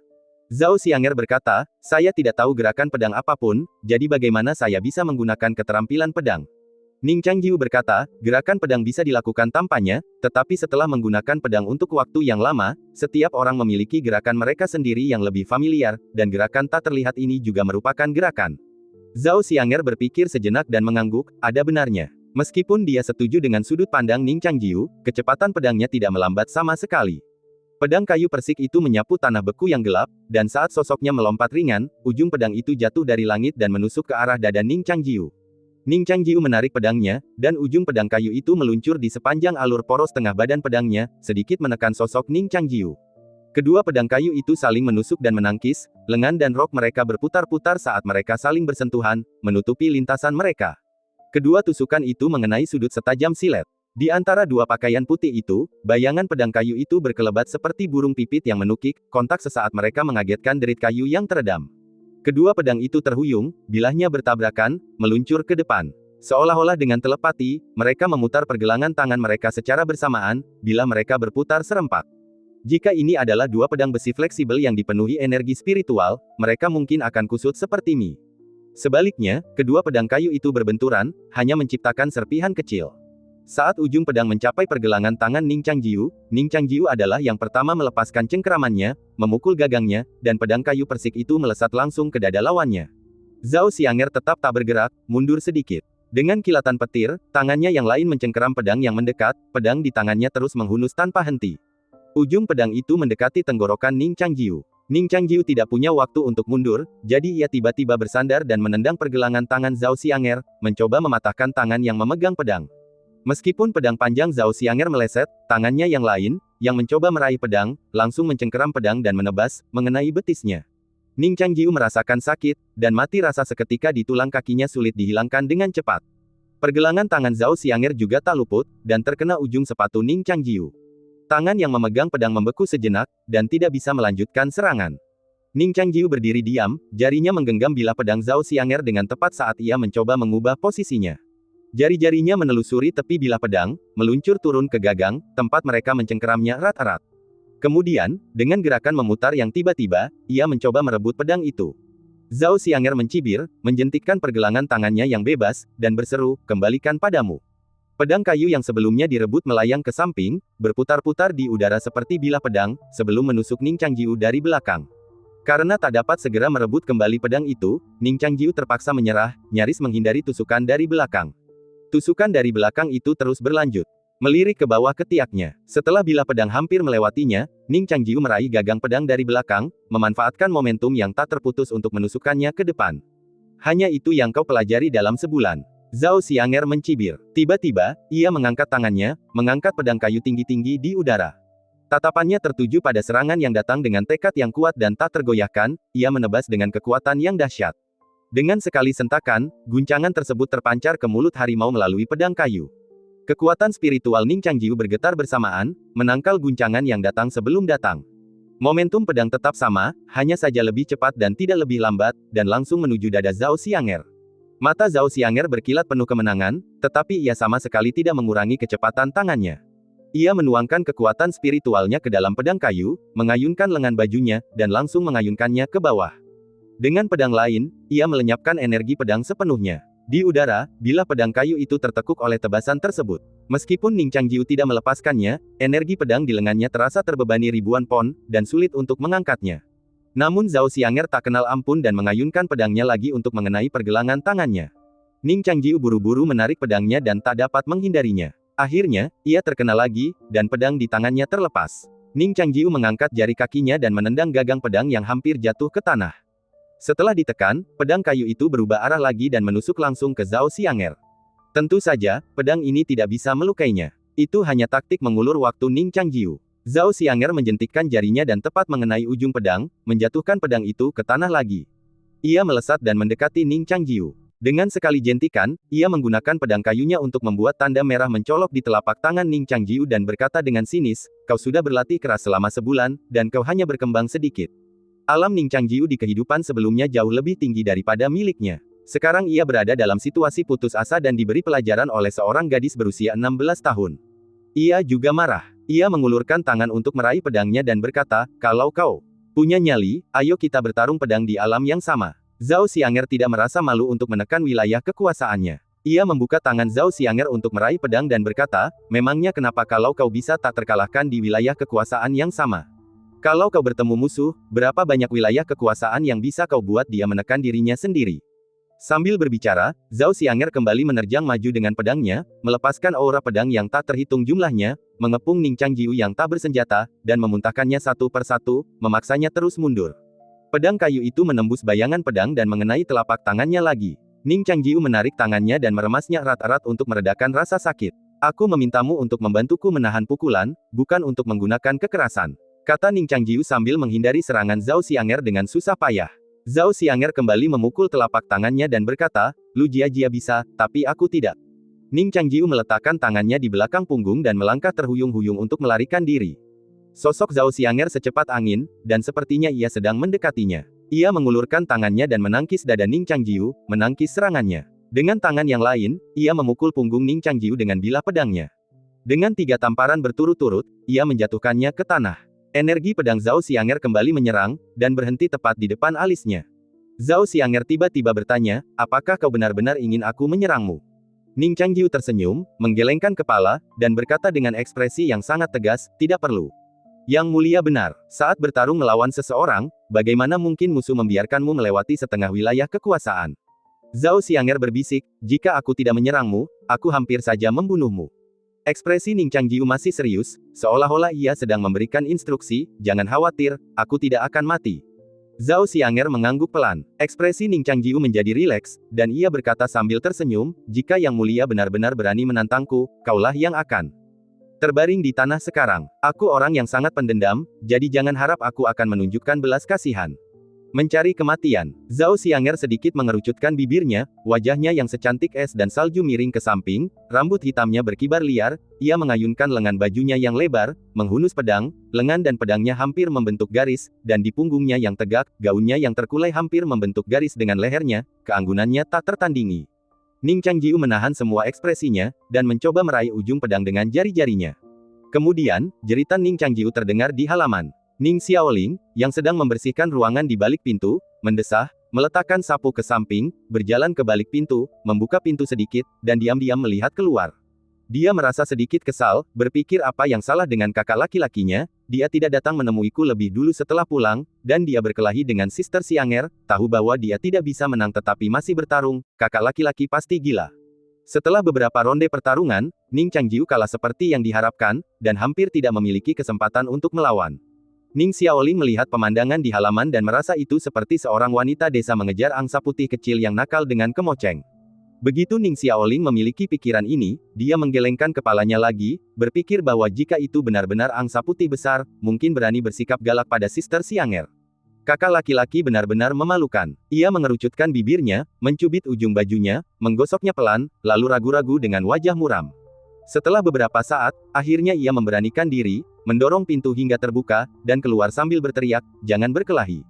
Zhao Xianger berkata, saya tidak tahu gerakan pedang apapun, jadi bagaimana saya bisa menggunakan keterampilan pedang? Ning Changjiu berkata, gerakan pedang bisa dilakukan tanpanya, tetapi setelah menggunakan pedang untuk waktu yang lama, setiap orang memiliki gerakan mereka sendiri yang lebih familiar, dan gerakan tak terlihat ini juga merupakan gerakan. Zhao Xianger berpikir sejenak dan mengangguk, ada benarnya. Meskipun dia setuju dengan sudut pandang Ning Changjiu, kecepatan pedangnya tidak melambat sama sekali. Pedang kayu persik itu menyapu tanah beku yang gelap, dan saat sosoknya melompat ringan, ujung pedang itu jatuh dari langit dan menusuk ke arah dada Ning Changjiu. Ning Changjiu menarik pedangnya, dan ujung pedang kayu itu meluncur di sepanjang alur poros tengah badan pedangnya, sedikit menekan sosok Ning Changjiu. Kedua pedang kayu itu saling menusuk dan menangkis, lengan dan rok mereka berputar-putar saat mereka saling bersentuhan, menutupi lintasan mereka. Kedua tusukan itu mengenai sudut setajam silet. Di antara dua pakaian putih itu, bayangan pedang kayu itu berkelebat seperti burung pipit yang menukik, kontak sesaat mereka mengagetkan derit kayu yang teredam. Kedua pedang itu terhuyung, bilahnya bertabrakan, meluncur ke depan. Seolah-olah dengan telepati, mereka memutar pergelangan tangan mereka secara bersamaan, bila mereka berputar serempak. Jika ini adalah dua pedang besi fleksibel yang dipenuhi energi spiritual, mereka mungkin akan kusut seperti mie. Sebaliknya, kedua pedang kayu itu berbenturan, hanya menciptakan serpihan kecil. Saat ujung pedang mencapai pergelangan tangan Ning Changjiu adalah yang pertama melepaskan cengkeramannya, memukul gagangnya, dan pedang kayu persik itu melesat langsung ke dada lawannya. Zhao Xianger tetap tak bergerak, mundur sedikit. Dengan kilatan petir, tangannya yang lain mencengkeram pedang yang mendekat, pedang di tangannya terus menghunus tanpa henti. Ujung pedang itu mendekati tenggorokan Ning Changjiu. Ning Changjiu tidak punya waktu untuk mundur, jadi ia tiba-tiba bersandar dan menendang pergelangan tangan Zhao Xianger, mencoba mematahkan tangan yang memegang pedang. Meskipun pedang panjang Zhao Xianger meleset, tangannya yang lain, yang mencoba meraih pedang, langsung mencengkeram pedang dan menebas, mengenai betisnya. Ning Changjiu merasakan sakit, dan mati rasa seketika di tulang kakinya sulit dihilangkan dengan cepat. Pergelangan tangan Zhao Xianger juga tak luput, dan terkena ujung sepatu Ning Changjiu. Tangan yang memegang pedang membeku sejenak, dan tidak bisa melanjutkan serangan. Ning Changjiu berdiri diam, jarinya menggenggam bilah pedang Zhao Xianger dengan tepat saat ia mencoba mengubah posisinya. Jari-jarinya menelusuri tepi bilah pedang, meluncur turun ke gagang, tempat mereka mencengkeramnya erat-erat. Kemudian, dengan gerakan memutar yang tiba-tiba, ia mencoba merebut pedang itu. Zhao Xianger mencibir, menjentikkan pergelangan tangannya yang bebas, dan berseru, kembalikan padamu. Pedang kayu yang sebelumnya direbut melayang ke samping, berputar-putar di udara seperti bilah pedang, sebelum menusuk Ning Changjiu dari belakang. Karena tak dapat segera merebut kembali pedang itu, Ning Changjiu terpaksa menyerah, nyaris menghindari tusukan dari belakang. Tusukan dari belakang itu terus berlanjut. Melirik ke bawah ketiaknya. Setelah bilah pedang hampir melewatinya, Ning Changjiu meraih gagang pedang dari belakang, memanfaatkan momentum yang tak terputus untuk menusukkannya ke depan. Hanya itu yang kau pelajari dalam sebulan. Zhao Xianger mencibir. Tiba-tiba, ia mengangkat tangannya, mengangkat pedang kayu tinggi-tinggi di udara. Tatapannya tertuju pada serangan yang datang dengan tekad yang kuat dan tak tergoyahkan, ia menebas dengan kekuatan yang dahsyat. Dengan sekali sentakan, guncangan tersebut terpancar ke mulut harimau melalui pedang kayu. Kekuatan spiritual Ning Changjiu bergetar bersamaan, menangkal guncangan yang datang sebelum datang. Momentum pedang tetap sama, hanya saja lebih cepat dan tidak lebih lambat, dan langsung menuju dada Zhao Xianger. Mata Zhao Xianger berkilat penuh kemenangan, tetapi ia sama sekali tidak mengurangi kecepatan tangannya. Ia menuangkan kekuatan spiritualnya ke dalam pedang kayu, mengayunkan lengan bajunya, dan langsung mengayunkannya ke bawah. Dengan pedang lain, ia melenyapkan energi pedang sepenuhnya. Di udara, bilah pedang kayu itu tertekuk oleh tebasan tersebut. Meskipun Ning Changjiu tidak melepaskannya, energi pedang di lengannya terasa terbebani ribuan pon, dan sulit untuk mengangkatnya. Namun Zhao Xianger tak kenal ampun dan mengayunkan pedangnya lagi untuk mengenai pergelangan tangannya. Ning Changjiu buru-buru menarik pedangnya dan tak dapat menghindarinya. Akhirnya, ia terkena lagi, dan pedang di tangannya terlepas. Ning Changjiu mengangkat jari kakinya dan menendang gagang pedang yang hampir jatuh ke tanah. Setelah ditekan, pedang kayu itu berubah arah lagi dan menusuk langsung ke Zhao Xianger. Tentu saja, pedang ini tidak bisa melukainya. Itu hanya taktik mengulur waktu Ning Changjiu. Zhao Xianger menjentikkan jarinya dan tepat mengenai ujung pedang, menjatuhkan pedang itu ke tanah lagi. Ia melesat dan mendekati Ning Changjiu. Dengan sekali jentikan, ia menggunakan pedang kayunya untuk membuat tanda merah mencolok di telapak tangan Ning Changjiu dan berkata dengan sinis, "Kau sudah berlatih keras selama sebulan, dan kau hanya berkembang sedikit." Alam Ning Changjiu di kehidupan sebelumnya jauh lebih tinggi daripada miliknya. Sekarang ia berada dalam situasi putus asa dan diberi pelajaran oleh seorang gadis berusia 16 tahun. Ia juga marah. Ia mengulurkan tangan untuk meraih pedangnya dan berkata, "Kalau kau punya nyali, ayo kita bertarung pedang di alam yang sama." Zhao Xianger tidak merasa malu untuk menekan wilayah kekuasaannya. Ia membuka tangan Zhao Xianger untuk meraih pedang dan berkata, "Memangnya kenapa kalau kau bisa tak terkalahkan di wilayah kekuasaan yang sama? Kalau kau bertemu musuh, berapa banyak wilayah kekuasaan yang bisa kau buat dia menekan dirinya sendiri?" Sambil berbicara, Zhao Xianger kembali menerjang maju dengan pedangnya, melepaskan aura pedang yang tak terhitung jumlahnya, mengepung Ning Changjiu yang tak bersenjata, dan memuntahkannya satu persatu, memaksanya terus mundur. Pedang kayu itu menembus bayangan pedang dan mengenai telapak tangannya lagi. Ning Changjiu menarik tangannya dan meremasnya erat-erat untuk meredakan rasa sakit. "Aku memintamu untuk membantuku menahan pukulan, bukan untuk menggunakan kekerasan," kata Ning Changjiu sambil menghindari serangan Zhao Xianger dengan susah payah. Zhao Xianger kembali memukul telapak tangannya dan berkata, "Lu jia-jia bisa, tapi aku tidak." Ning Changjiu meletakkan tangannya di belakang punggung dan melangkah terhuyung-huyung untuk melarikan diri. Sosok Zhao Xianger secepat angin, dan sepertinya ia sedang mendekatinya. Ia mengulurkan tangannya dan menangkis dada Ning Changjiu, menangkis serangannya. Dengan tangan yang lain, ia memukul punggung Ning Changjiu dengan bilah pedangnya. Dengan 3 tamparan berturut-turut, ia menjatuhkannya ke tanah. Energi pedang Zhao Xianger kembali menyerang, dan berhenti tepat di depan alisnya. Zhao Xianger tiba-tiba bertanya, "Apakah kau benar-benar ingin aku menyerangmu?" Ning Changjiu tersenyum, menggelengkan kepala, dan berkata dengan ekspresi yang sangat tegas, "Tidak perlu. Yang mulia benar, saat bertarung melawan seseorang, bagaimana mungkin musuh membiarkanmu melewati setengah wilayah kekuasaan?" Zhao Xianger berbisik, "Jika aku tidak menyerangmu, aku hampir saja membunuhmu." Ekspresi Ning Changjiu masih serius, seolah-olah ia sedang memberikan instruksi, "Jangan khawatir, aku tidak akan mati." Zhao Xianger mengangguk pelan. Ekspresi Ning Changjiu menjadi rileks, dan ia berkata sambil tersenyum, "Jika Yang Mulia benar-benar berani menantangku, kaulah yang akan terbaring di tanah sekarang. Aku orang yang sangat pendendam, jadi jangan harap aku akan menunjukkan belas kasihan." Mencari kematian. Zhao Xianger sedikit mengerucutkan bibirnya, wajahnya yang secantik es dan salju miring ke samping, rambut hitamnya berkibar liar, ia mengayunkan lengan bajunya yang lebar, menghunus pedang, lengan dan pedangnya hampir membentuk garis, dan di punggungnya yang tegak, gaunnya yang terkulai hampir membentuk garis dengan lehernya, keanggunannya tak tertandingi. Ning Changjiu menahan semua ekspresinya, dan mencoba meraih ujung pedang dengan jari-jarinya. Kemudian, jeritan Ning Changjiu terdengar di halaman. Ning Xiaoling, yang sedang membersihkan ruangan di balik pintu, mendesah, meletakkan sapu ke samping, berjalan ke balik pintu, membuka pintu sedikit, dan diam-diam melihat keluar. Dia merasa sedikit kesal, berpikir apa yang salah dengan kakak laki-lakinya, dia tidak datang menemuiku lebih dulu setelah pulang, dan dia berkelahi dengan Sister Xiang'er, tahu bahwa dia tidak bisa menang tetapi masih bertarung, kakak laki-laki pasti gila. Setelah beberapa ronde pertarungan, Ning Changjiu kalah seperti yang diharapkan, dan hampir tidak memiliki kesempatan untuk melawan. Ning Xiaoling melihat pemandangan di halaman dan merasa itu seperti seorang wanita desa mengejar angsa putih kecil yang nakal dengan kemoceng. Begitu Ning Xiaoling memiliki pikiran ini, dia menggelengkan kepalanya lagi, berpikir bahwa jika itu benar-benar angsa putih besar, mungkin berani bersikap galak pada Sister Xiang'er. Kakak laki-laki benar-benar memalukan. Ia mengerucutkan bibirnya, mencubit ujung bajunya, menggosoknya pelan, lalu ragu-ragu dengan wajah muram. Setelah beberapa saat, akhirnya ia memberanikan diri, mendorong pintu hingga terbuka, dan keluar sambil berteriak, "Jangan berkelahi."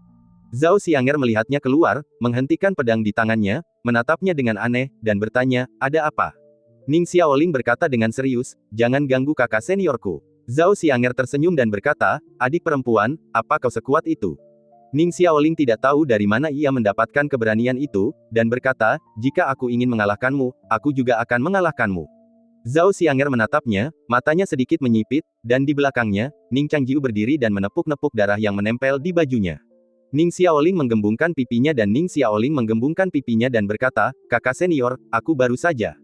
Zhao Xiang'er melihatnya keluar, menghentikan pedang di tangannya, menatapnya dengan aneh, dan bertanya, "Ada apa?" Ning Xiaoling berkata dengan serius, "Jangan ganggu kakak seniorku." Zhao Xiang'er tersenyum dan berkata, "Adik perempuan, apa kau sekuat itu?" Ning Xiaoling tidak tahu dari mana ia mendapatkan keberanian itu, dan berkata, "Jika aku ingin mengalahkanmu, aku juga akan mengalahkanmu." Zhao Xiang'er menatapnya, matanya sedikit menyipit, dan di belakangnya, Ning Changjiu berdiri dan menepuk-nepuk darah yang menempel di bajunya. Ning Xiaoling menggembungkan pipinya dan Ning Xiaoling menggembungkan pipinya dan berkata, "Kakak senior, aku baru saja."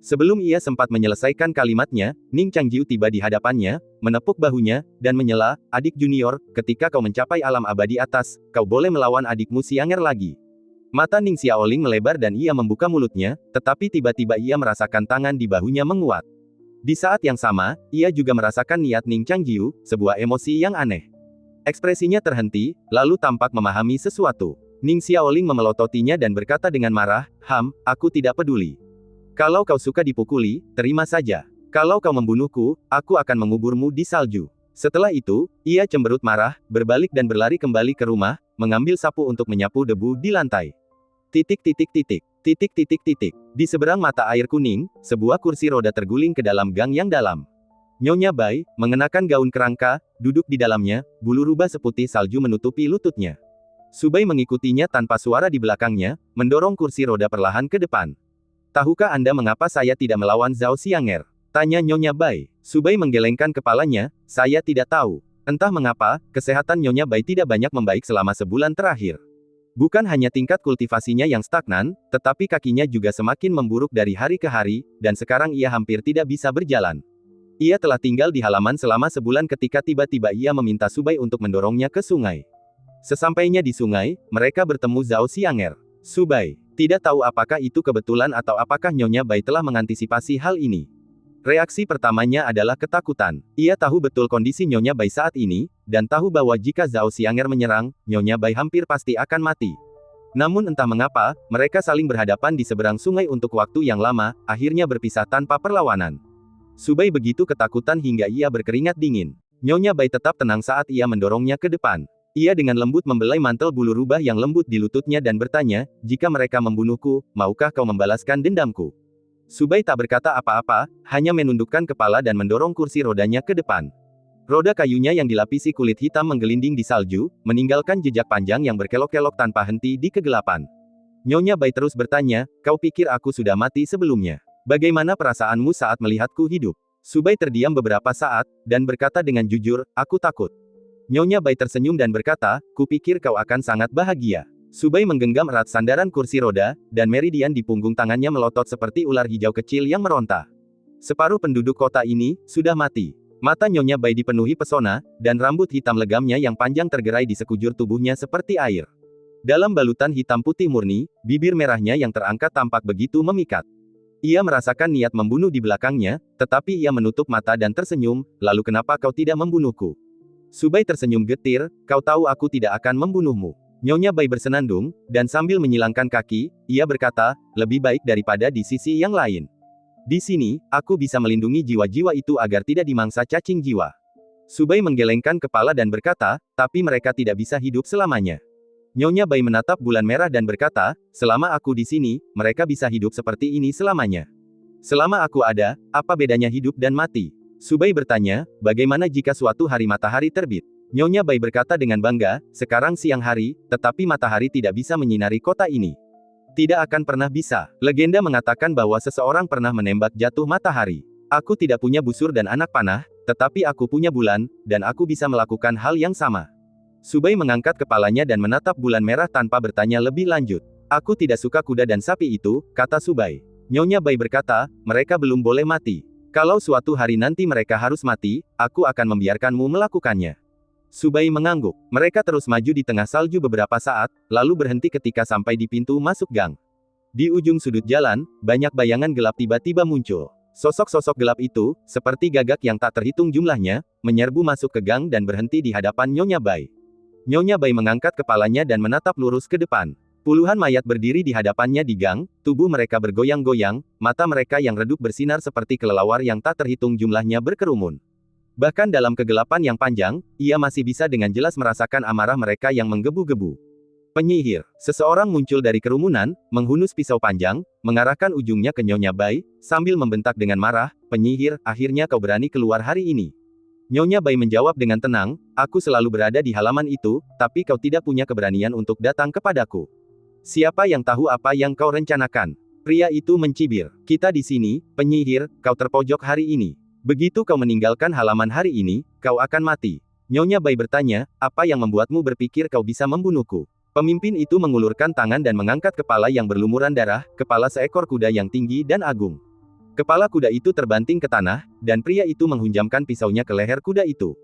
Sebelum ia sempat menyelesaikan kalimatnya, Ning Changjiu tiba di hadapannya, menepuk bahunya, dan menyela, "Adik junior, ketika kau mencapai alam abadi atas, kau boleh melawan adikmu Xiang'er lagi." Mata Ning Xiaoling melebar dan ia membuka mulutnya, tetapi tiba-tiba ia merasakan tangan di bahunya menguat. Di saat yang sama, ia juga merasakan niat Ning Changjiu, sebuah emosi yang aneh. Ekspresinya terhenti, lalu tampak memahami sesuatu. Ning Xiaoling memelototinya dan berkata dengan marah, aku tidak peduli. Kalau kau suka dipukuli, terima saja. Kalau kau membunuhku, aku akan menguburmu di salju." Setelah itu, ia cemberut marah, berbalik dan berlari kembali ke rumah, mengambil sapu untuk menyapu debu di lantai. Titik. Di seberang mata air kuning, sebuah kursi roda terguling ke dalam gang yang dalam. Nyonya Bai, mengenakan gaun kerangka, duduk di dalamnya, bulu rubah seputih salju menutupi lututnya. Subai mengikutinya tanpa suara di belakangnya, mendorong kursi roda perlahan ke depan. "Tahukah Anda mengapa saya tidak melawan Zhao Xiang'er?" tanya Nyonya Bai. Subai menggelengkan kepalanya, "Saya tidak tahu. Entah mengapa, kesehatan Nyonya Bai tidak banyak membaik selama sebulan terakhir. Bukan hanya tingkat kultivasinya yang stagnan, tetapi kakinya juga semakin memburuk dari hari ke hari, dan sekarang ia hampir tidak bisa berjalan. Ia telah tinggal di halaman selama sebulan ketika tiba-tiba ia meminta Subai untuk mendorongnya ke sungai. Sesampainya di sungai, mereka bertemu Zhao Xiang'er. Subai tidak tahu apakah itu kebetulan atau apakah Nyonya Bai telah mengantisipasi hal ini. Reaksi pertamanya adalah ketakutan. Ia tahu betul kondisi Nyonya Bai saat ini, dan tahu bahwa jika Zhao Xiang'er menyerang, Nyonya Bai hampir pasti akan mati. Namun entah mengapa, mereka saling berhadapan di seberang sungai untuk waktu yang lama, akhirnya berpisah tanpa perlawanan. Subai begitu ketakutan hingga ia berkeringat dingin. Nyonya Bai tetap tenang saat ia mendorongnya ke depan. Ia dengan lembut membelai mantel bulu rubah yang lembut di lututnya dan bertanya, "Jika mereka membunuhku, maukah kau membalaskan dendamku?" Subai tak berkata apa-apa, hanya menundukkan kepala dan mendorong kursi rodanya ke depan. Roda kayunya yang dilapisi kulit hitam menggelinding di salju, meninggalkan jejak panjang yang berkelok-kelok tanpa henti di kegelapan. Nyonya Bai terus bertanya, "Kau pikir aku sudah mati sebelumnya? Bagaimana perasaanmu saat melihatku hidup?" Subai terdiam beberapa saat, dan berkata dengan jujur, "Aku takut." Nyonya Bai tersenyum dan berkata, "Kupikir kau akan sangat bahagia." Subai menggenggam erat sandaran kursi roda, dan meridian di punggung tangannya melotot seperti ular hijau kecil yang meronta. Separuh penduduk kota ini, sudah mati. Mata Nyonya Bai dipenuhi pesona, dan rambut hitam legamnya yang panjang tergerai di sekujur tubuhnya seperti air. Dalam balutan hitam putih murni, bibir merahnya yang terangkat tampak begitu memikat. Ia merasakan niat membunuh di belakangnya, tetapi ia menutup mata dan tersenyum, "Lalu kenapa kau tidak membunuhku?" Subai tersenyum getir, "Kau tahu aku tidak akan membunuhmu." Nyonya Bai bersenandung, dan sambil menyilangkan kaki, ia berkata, "Lebih baik daripada di sisi yang lain. Di sini, aku bisa melindungi jiwa-jiwa itu agar tidak dimangsa cacing jiwa." Subai menggelengkan kepala dan berkata, "Tapi mereka tidak bisa hidup selamanya." Nyonya Bai menatap bulan merah dan berkata, "Selama aku di sini, mereka bisa hidup seperti ini selamanya. Selama aku ada, apa bedanya hidup dan mati?" Subai bertanya, "Bagaimana jika suatu hari matahari terbit?" Nyonya Bai berkata dengan bangga, "Sekarang siang hari, tetapi matahari tidak bisa menyinari kota ini." "Tidak akan pernah bisa. Legenda mengatakan bahwa seseorang pernah menembak jatuh matahari. Aku tidak punya busur dan anak panah, tetapi aku punya bulan, dan aku bisa melakukan hal yang sama. Subai mengangkat kepalanya dan menatap bulan merah tanpa bertanya lebih lanjut. Aku tidak suka kuda dan sapi itu, kata Subai. Nyonya Bai berkata, mereka belum boleh mati. Kalau suatu hari nanti mereka harus mati, aku akan membiarkanmu melakukannya. Subai mengangguk. Mereka terus maju di tengah salju beberapa saat, lalu berhenti ketika sampai di pintu masuk gang. Di ujung sudut jalan, banyak bayangan gelap tiba-tiba muncul. Sosok-sosok gelap itu, seperti gagak yang tak terhitung jumlahnya, menyerbu masuk ke gang dan berhenti di hadapan Nyonya Bai. Nyonya Bai mengangkat kepalanya dan menatap lurus ke depan. Puluhan mayat berdiri di hadapannya di gang, tubuh mereka bergoyang-goyang, mata mereka yang redup bersinar seperti kelelawar yang tak terhitung jumlahnya berkerumun. Bahkan dalam kegelapan yang panjang, ia masih bisa dengan jelas merasakan amarah mereka yang menggebu-gebu. Penyihir. Seseorang muncul dari kerumunan, menghunus pisau panjang, mengarahkan ujungnya ke Nyonya Bai, sambil membentak dengan marah, "Penyihir, akhirnya kau berani keluar hari ini." Nyonya Bai menjawab dengan tenang, "Aku selalu berada di halaman itu, tapi kau tidak punya keberanian untuk datang kepadaku. Siapa yang tahu apa yang kau rencanakan?" Pria itu mencibir, "Kita di sini, penyihir, kau terpojok hari ini. Begitu kau meninggalkan halaman hari ini, kau akan mati." Nyonya Bai bertanya, "Apa yang membuatmu berpikir kau bisa membunuhku?" Pemimpin itu mengulurkan tangan dan mengangkat kepala yang berlumuran darah, kepala seekor kuda yang tinggi dan agung. Kepala kuda itu terbanting ke tanah, dan pria itu menghunjamkan pisaunya ke leher kuda itu.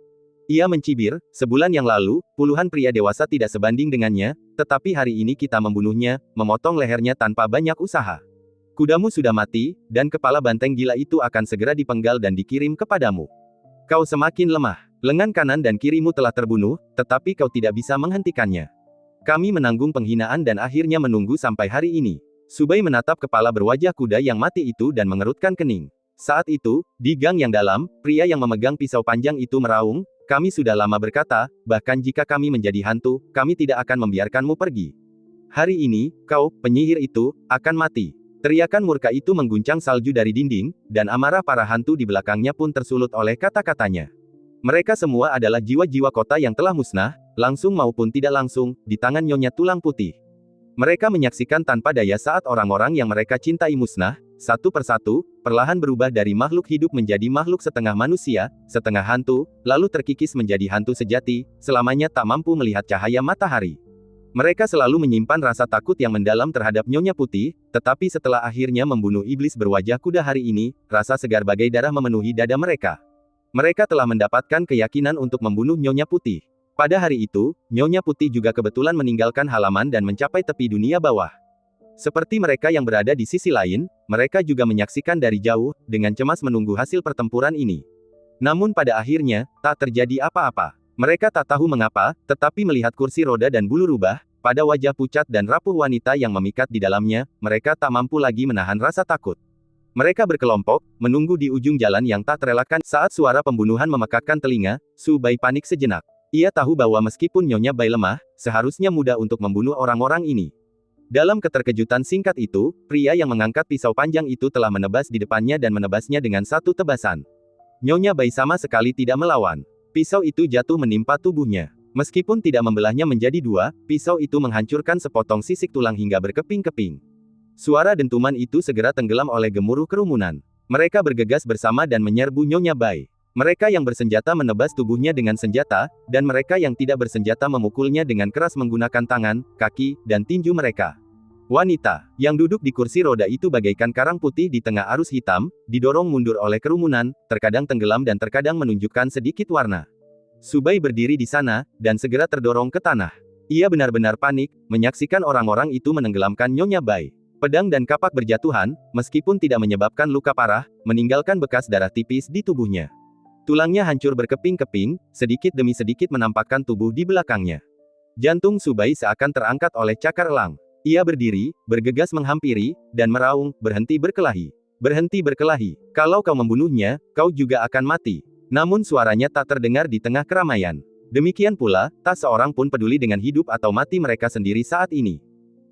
Ia mencibir, "Sebulan yang lalu, puluhan pria dewasa tidak sebanding dengannya, tetapi hari ini kita membunuhnya, memotong lehernya tanpa banyak usaha. Kudamu sudah mati, dan kepala banteng gila itu akan segera dipenggal dan dikirim kepadamu. Kau semakin lemah. Lengan kanan dan kirimu telah terbunuh, tetapi kau tidak bisa menghentikannya. Kami menanggung penghinaan dan akhirnya menunggu sampai hari ini." Subai menatap kepala berwajah kuda yang mati itu dan mengerutkan kening. Saat itu, di gang yang dalam, pria yang memegang pisau panjang itu meraung, "Kami sudah lama berkata, bahkan jika kami menjadi hantu, kami tidak akan membiarkanmu pergi. Hari ini, kau, penyihir itu, akan mati." Teriakan murka itu mengguncang salju dari dinding, dan amarah para hantu di belakangnya pun tersulut oleh kata-katanya. Mereka semua adalah jiwa-jiwa kota yang telah musnah, langsung maupun tidak langsung, di tangan Nyonya Tulang Putih. Mereka menyaksikan tanpa daya saat orang-orang yang mereka cintai musnah, satu persatu, perlahan berubah dari makhluk hidup menjadi makhluk setengah manusia, setengah hantu, lalu terkikis menjadi hantu sejati, selamanya tak mampu melihat cahaya matahari. Mereka selalu menyimpan rasa takut yang mendalam terhadap Nyonya Putih, tetapi setelah akhirnya membunuh iblis berwajah kuda hari ini, rasa segar bagai darah memenuhi dada mereka. Mereka telah mendapatkan keyakinan untuk membunuh Nyonya Putih. Pada hari itu, Nyonya Putih juga kebetulan meninggalkan halaman dan mencapai tepi dunia bawah. Seperti mereka yang berada di sisi lain, mereka juga menyaksikan dari jauh, dengan cemas menunggu hasil pertempuran ini. Namun pada akhirnya, tak terjadi apa-apa. Mereka tak tahu mengapa, tetapi melihat kursi roda dan bulu rubah, pada wajah pucat dan rapuh wanita yang memikat di dalamnya, mereka tak mampu lagi menahan rasa takut. Mereka berkelompok, menunggu di ujung jalan yang tak terelakkan. Saat suara pembunuhan memekakkan telinga, Subai panik sejenak. Ia tahu bahwa meskipun Nyonya Bai lemah, seharusnya mudah untuk membunuh orang-orang ini. Dalam keterkejutan singkat itu, pria yang mengangkat pisau panjang itu telah menebas di depannya dan menebasnya dengan satu tebasan. Nyonya Bai sama sekali tidak melawan. Pisau itu jatuh menimpa tubuhnya. Meskipun tidak membelahnya menjadi dua, pisau itu menghancurkan sepotong sisik tulang hingga berkeping-keping. Suara dentuman itu segera tenggelam oleh gemuruh kerumunan. Mereka bergegas bersama dan menyerbu Nyonya Bai. Mereka yang bersenjata menebas tubuhnya dengan senjata, dan mereka yang tidak bersenjata memukulnya dengan keras menggunakan tangan, kaki, dan tinju mereka. Wanita yang duduk di kursi roda itu bagaikan karang putih di tengah arus hitam, didorong mundur oleh kerumunan, terkadang tenggelam dan terkadang menunjukkan sedikit warna. Subai berdiri di sana, dan segera terdorong ke tanah. Ia benar-benar panik, menyaksikan orang-orang itu menenggelamkan Nyonya Bai. Pedang dan kapak berjatuhan, meskipun tidak menyebabkan luka parah, meninggalkan bekas darah tipis di tubuhnya. Tulangnya hancur berkeping-keping, sedikit demi sedikit menampakkan tubuh di belakangnya. Jantung Subai seakan terangkat oleh cakar elang. Ia berdiri, bergegas menghampiri, dan meraung, "Berhenti berkelahi. Berhenti berkelahi. Kalau kau membunuhnya, kau juga akan mati." Namun suaranya tak terdengar di tengah keramaian. Demikian pula, tak seorang pun peduli dengan hidup atau mati mereka sendiri saat ini.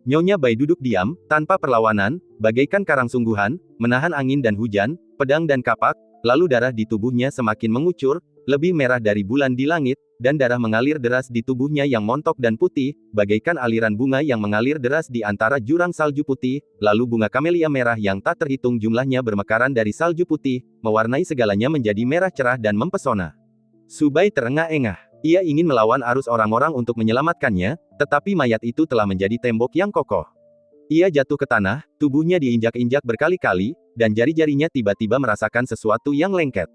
Nyonya Bai duduk diam, tanpa perlawanan, bagaikan karang sungguhan, menahan angin dan hujan, pedang dan kapak, lalu darah di tubuhnya semakin mengucur, lebih merah dari bulan di langit, dan darah mengalir deras di tubuhnya yang montok dan putih, bagaikan aliran bunga yang mengalir deras di antara jurang salju putih, lalu bunga kamelia merah yang tak terhitung jumlahnya bermekaran dari salju putih, mewarnai segalanya menjadi merah cerah dan mempesona. Subai terengah-engah. Ia ingin melawan arus orang-orang untuk menyelamatkannya, tetapi mayat itu telah menjadi tembok yang kokoh. Ia jatuh ke tanah, tubuhnya diinjak-injak berkali-kali, dan jari-jarinya tiba-tiba merasakan sesuatu yang lengket.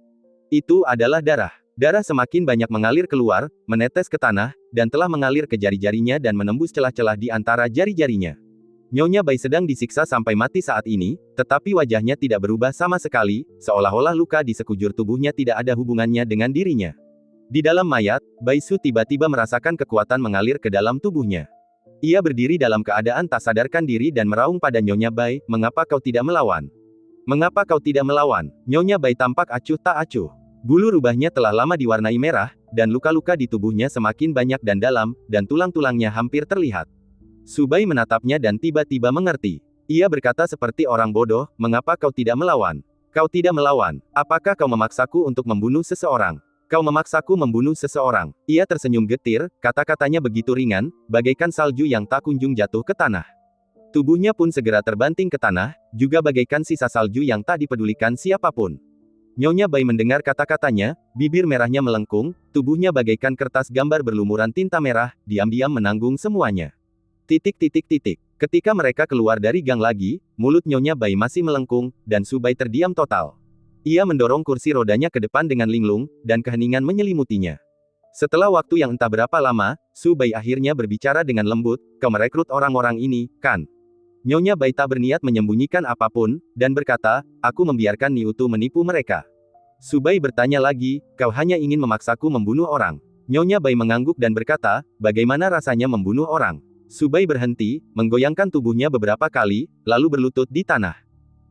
Itu adalah darah. Darah semakin banyak mengalir keluar, menetes ke tanah, dan telah mengalir ke jari-jarinya dan menembus celah-celah di antara jari-jarinya. Nyonya Bai sedang disiksa sampai mati saat ini, tetapi wajahnya tidak berubah sama sekali, seolah-olah luka di sekujur tubuhnya tidak ada hubungannya dengan dirinya. Di dalam mayat, Bai Su tiba-tiba merasakan kekuatan mengalir ke dalam tubuhnya. Ia berdiri dalam keadaan tak sadarkan diri dan meraung pada Nyonya Bai, "Mengapa kau tidak melawan? Mengapa kau tidak melawan?" Nyonya Bai tampak acuh tak acuh. Bulu rubahnya telah lama diwarnai merah, dan luka-luka di tubuhnya semakin banyak dan dalam, dan tulang-tulangnya hampir terlihat. Subai menatapnya dan tiba-tiba mengerti. Ia berkata seperti orang bodoh, "Mengapa kau tidak melawan? Kau tidak melawan. Apakah kau memaksaku untuk membunuh seseorang? Kau memaksaku membunuh seseorang." Ia tersenyum getir, kata-katanya begitu ringan, bagaikan salju yang tak kunjung jatuh ke tanah. Tubuhnya pun segera terbanting ke tanah, juga bagaikan sisa salju yang tak dipedulikan siapapun. Nyonya Bai mendengar kata-katanya, bibir merahnya melengkung, tubuhnya bagaikan kertas gambar berlumuran tinta merah, diam-diam menanggung semuanya. Ketika mereka keluar dari gang lagi, mulut Nyonya Bai masih melengkung, dan Subai terdiam total. Ia mendorong kursi rodanya ke depan dengan linglung, dan keheningan menyelimutinya. Setelah waktu yang entah berapa lama, Subai akhirnya berbicara dengan lembut, "Kau merekrut orang-orang ini, kan?" Nyonya Bai tak berniat menyembunyikan apapun, dan berkata, "Aku membiarkan Niutu menipu mereka." Subai bertanya lagi, "Kau hanya ingin memaksaku membunuh orang?" Nyonya Bai mengangguk dan berkata, "Bagaimana rasanya membunuh orang?" Subai berhenti, menggoyangkan tubuhnya beberapa kali, lalu berlutut di tanah.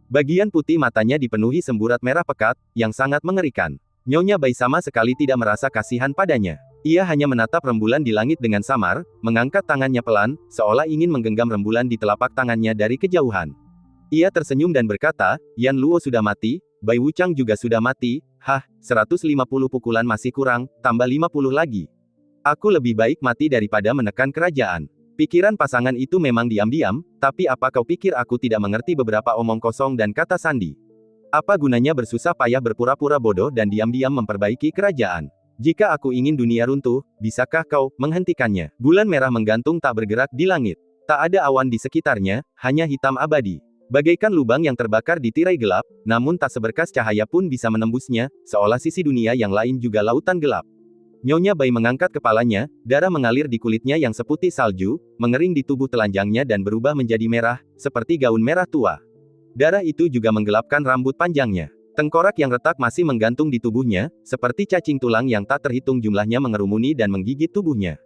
Bagian putih matanya dipenuhi semburat merah pekat, yang sangat mengerikan. Nyonya Bai sama sekali tidak merasa kasihan padanya. Ia hanya menatap rembulan di langit dengan samar, mengangkat tangannya pelan, seolah ingin menggenggam rembulan di telapak tangannya dari kejauhan. Ia tersenyum dan berkata, "Yan Luo sudah mati, Bai Wuchang juga sudah mati, 150 pukulan masih kurang, tambah 50 lagi. Aku lebih baik mati daripada menekan kerajaan." Pikiran pasangan itu memang diam-diam, tapi apa kau pikir aku tidak mengerti beberapa omong kosong dan kata sandi? Apa gunanya bersusah payah berpura-pura bodoh dan diam-diam memperbaiki kerajaan? Jika aku ingin dunia runtuh, bisakah kau menghentikannya? Bulan merah menggantung tak bergerak di langit. Tak ada awan di sekitarnya, hanya hitam abadi. Bagaikan lubang yang terbakar di tirai gelap, namun tak seberkas cahaya pun bisa menembusnya, seolah sisi dunia yang lain juga lautan gelap. Nyonya Bai mengangkat kepalanya, darah mengalir di kulitnya yang seputih salju, mengering di tubuh telanjangnya dan berubah menjadi merah, seperti gaun merah tua. Darah itu juga menggelapkan rambut panjangnya. Tengkorak yang retak masih menggantung di tubuhnya, seperti cacing tulang yang tak terhitung jumlahnya mengerumuni dan menggigit tubuhnya.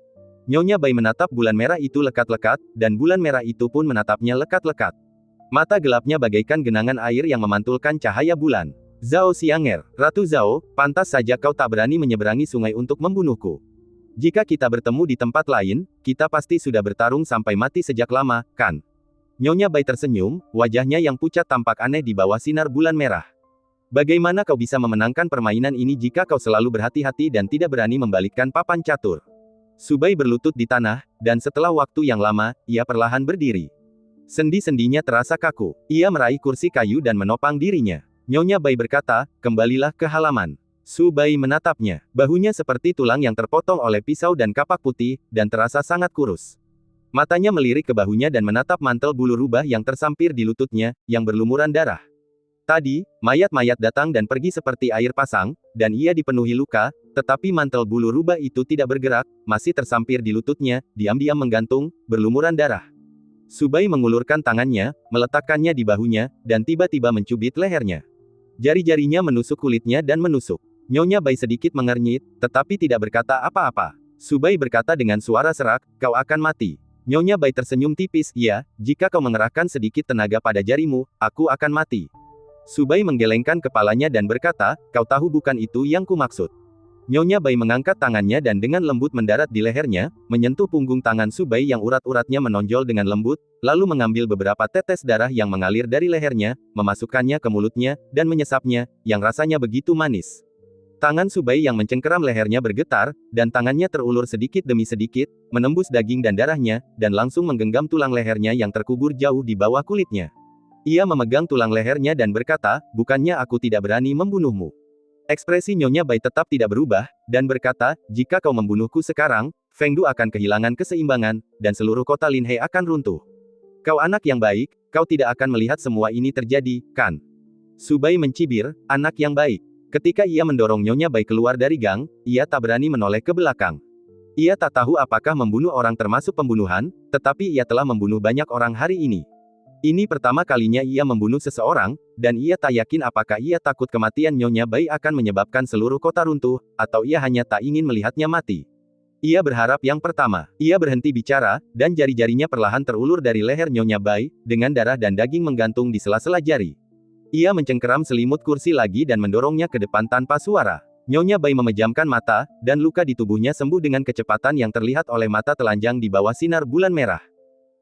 Nyonya Bai menatap bulan merah itu lekat-lekat, dan bulan merah itu pun menatapnya lekat-lekat. Mata gelapnya bagaikan genangan air yang memantulkan cahaya bulan. "Zhao Xianger, Ratu Zhao, pantas saja kau tak berani menyeberangi sungai untuk membunuhku. Jika kita bertemu di tempat lain, kita pasti sudah bertarung sampai mati sejak lama, kan?" Nyonya Bai tersenyum, wajahnya yang pucat tampak aneh di bawah sinar bulan merah. "Bagaimana kau bisa memenangkan permainan ini jika kau selalu berhati-hati dan tidak berani membalikkan papan catur?" Subai berlutut di tanah, dan setelah waktu yang lama, ia perlahan berdiri. Sendi-sendinya terasa kaku. Ia meraih kursi kayu dan menopang dirinya. Nyonya Bai berkata, "Kembalilah ke halaman." Subai menatapnya. Bahunya seperti tulang yang terpotong oleh pisau dan kapak putih, dan terasa sangat kurus. Matanya melirik ke bahunya dan menatap mantel bulu rubah yang tersampir di lututnya, yang berlumuran darah. Tadi, mayat-mayat datang dan pergi seperti air pasang, dan ia dipenuhi luka, tetapi mantel bulu rubah itu tidak bergerak, masih tersampir di lututnya, diam-diam menggantung, berlumuran darah. Subai mengulurkan tangannya, meletakkannya di bahunya, dan tiba-tiba mencubit lehernya. Jari-jarinya menusuk kulitnya dan menusuk. Nyonya Bai sedikit mengernyit, tetapi tidak berkata apa-apa. Subai berkata dengan suara serak, "Kau akan mati." Nyonya Bai tersenyum tipis, "Iya, jika kau mengerahkan sedikit tenaga pada jarimu, aku akan mati." Subai menggelengkan kepalanya dan berkata, "Kau tahu bukan itu yang kumaksud." Nyonya Bai mengangkat tangannya dan dengan lembut mendarat di lehernya, menyentuh punggung tangan Subai yang urat-uratnya menonjol dengan lembut, lalu mengambil beberapa tetes darah yang mengalir dari lehernya, memasukkannya ke mulutnya, dan menyesapnya, yang rasanya begitu manis. Tangan Subai yang mencengkeram lehernya bergetar, dan tangannya terulur sedikit demi sedikit, menembus daging dan darahnya, dan langsung menggenggam tulang lehernya yang terkubur jauh di bawah kulitnya. Ia memegang tulang lehernya dan berkata, bukannya aku tidak berani membunuhmu. Ekspresi Nyonya Bai tetap tidak berubah, dan berkata, jika kau membunuhku sekarang, Feng Du akan kehilangan keseimbangan, dan seluruh kota Lin He akan runtuh. Kau anak yang baik, kau tidak akan melihat semua ini terjadi, kan? Subai mencibir, anak yang baik. Ketika ia mendorong Nyonya Bai keluar dari gang, ia tak berani menoleh ke belakang. Ia tak tahu apakah membunuh orang termasuk pembunuhan, tetapi ia telah membunuh banyak orang hari ini. Ini pertama kalinya ia membunuh seseorang, dan ia tak yakin apakah ia takut kematian Nyonya Bai akan menyebabkan seluruh kota runtuh, atau ia hanya tak ingin melihatnya mati. Ia berharap yang pertama. Ia berhenti bicara, dan jari-jarinya perlahan terulur dari leher Nyonya Bai, dengan darah dan daging menggantung di sela-sela jari. Ia mencengkeram selimut kursi lagi dan mendorongnya ke depan tanpa suara. Nyonya Bai memejamkan mata, dan luka di tubuhnya sembuh dengan kecepatan yang terlihat oleh mata telanjang di bawah sinar bulan merah.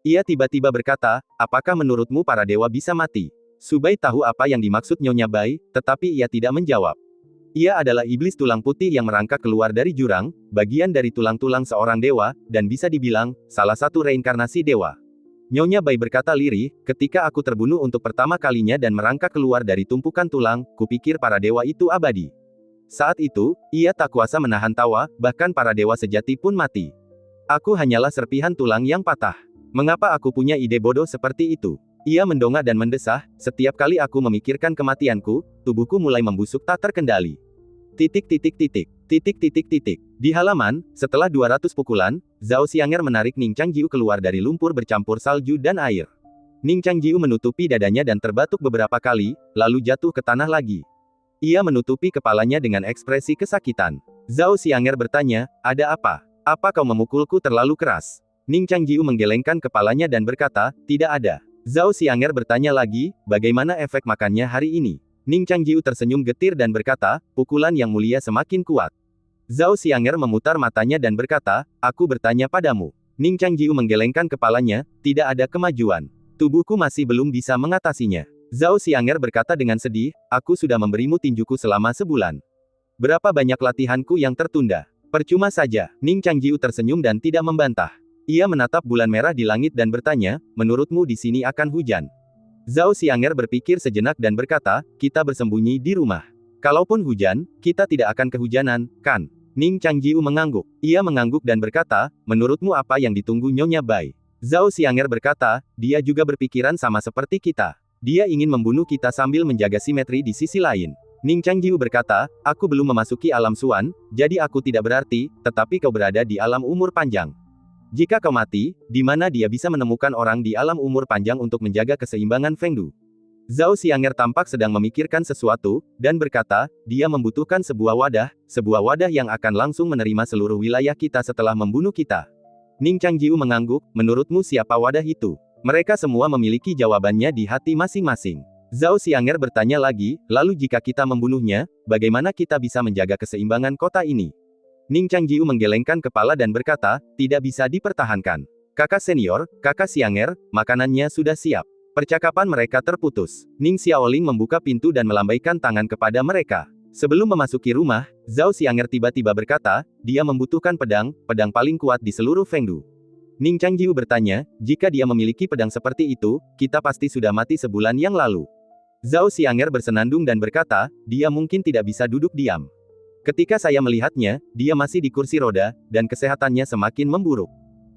Ia tiba-tiba berkata, apakah menurutmu para dewa bisa mati? Subai tahu apa yang dimaksud Nyonya Bai, tetapi ia tidak menjawab. Ia adalah iblis tulang putih yang merangkak keluar dari jurang, bagian dari tulang-tulang seorang dewa, dan bisa dibilang, salah satu reinkarnasi dewa. Nyonya Bai berkata lirih, ketika aku terbunuh untuk pertama kalinya dan merangkak keluar dari tumpukan tulang, kupikir para dewa itu abadi. Saat itu, ia tak kuasa menahan tawa, bahkan para dewa sejati pun mati. Aku hanyalah serpihan tulang yang patah. Mengapa aku punya ide bodoh seperti itu? Ia mendongak dan mendesah, setiap kali aku memikirkan kematianku, tubuhku mulai membusuk tak terkendali. Titik. Di halaman, setelah 200 pukulan, Zhao Xianger menarik Ning Changjiu keluar dari lumpur bercampur salju dan air. Ning Changjiu menutupi dadanya dan terbatuk beberapa kali, lalu jatuh ke tanah lagi. Ia menutupi kepalanya dengan ekspresi kesakitan. Zhao Xianger bertanya, ada apa? Apa kau memukulku terlalu keras? Ning Changjiu menggelengkan kepalanya dan berkata, tidak ada. Zhao Xianger bertanya lagi, bagaimana efek makannya hari ini? Ning Changjiu tersenyum getir dan berkata, pukulan yang mulia semakin kuat. Zhao Xianger memutar matanya dan berkata, aku bertanya padamu. Ning Changjiu menggelengkan kepalanya, tidak ada kemajuan. Tubuhku masih belum bisa mengatasinya. Zhao Xianger berkata dengan sedih, aku sudah memberimu tinjuku selama sebulan. Berapa banyak latihanku yang tertunda? Percuma saja. Ning Changjiu tersenyum dan tidak membantah. Ia menatap bulan merah di langit dan bertanya, menurutmu di sini akan hujan? Zhao Xianger berpikir sejenak dan berkata, kita bersembunyi di rumah. Kalaupun hujan, kita tidak akan kehujanan, kan? Ning Changjiu mengangguk. Ia mengangguk dan berkata, menurutmu apa yang ditunggu Nyonya Bai? Zhao Xianger berkata, dia juga berpikiran sama seperti kita. Dia ingin membunuh kita sambil menjaga simetri di sisi lain. Ning Changjiu berkata, aku belum memasuki alam Suan, jadi aku tidak berarti, tetapi kau berada di alam umur panjang. Jika kau mati, di mana dia bisa menemukan orang di alam umur panjang untuk menjaga keseimbangan Feng Du? Zhao Xianger tampak sedang memikirkan sesuatu, dan berkata, dia membutuhkan sebuah wadah yang akan langsung menerima seluruh wilayah kita setelah membunuh kita. Ning Changjiu mengangguk, menurutmu siapa wadah itu? Mereka semua memiliki jawabannya di hati masing-masing. Zhao Xianger bertanya lagi, lalu jika kita membunuhnya, bagaimana kita bisa menjaga keseimbangan kota ini? Ning Changjiu menggelengkan kepala dan berkata, tidak bisa dipertahankan. Kakak senior, kakak Xianger, makanannya sudah siap. Percakapan mereka terputus. Ning Xiaoling membuka pintu dan melambaikan tangan kepada mereka. Sebelum memasuki rumah, Zhao Xianger tiba-tiba berkata, dia membutuhkan pedang paling kuat di seluruh Feng Du. Ning Changjiu bertanya, jika dia memiliki pedang seperti itu, kita pasti sudah mati sebulan yang lalu. Zhao Xianger bersenandung dan berkata, dia mungkin tidak bisa duduk diam. Ketika saya melihatnya, dia masih di kursi roda, dan kesehatannya semakin memburuk.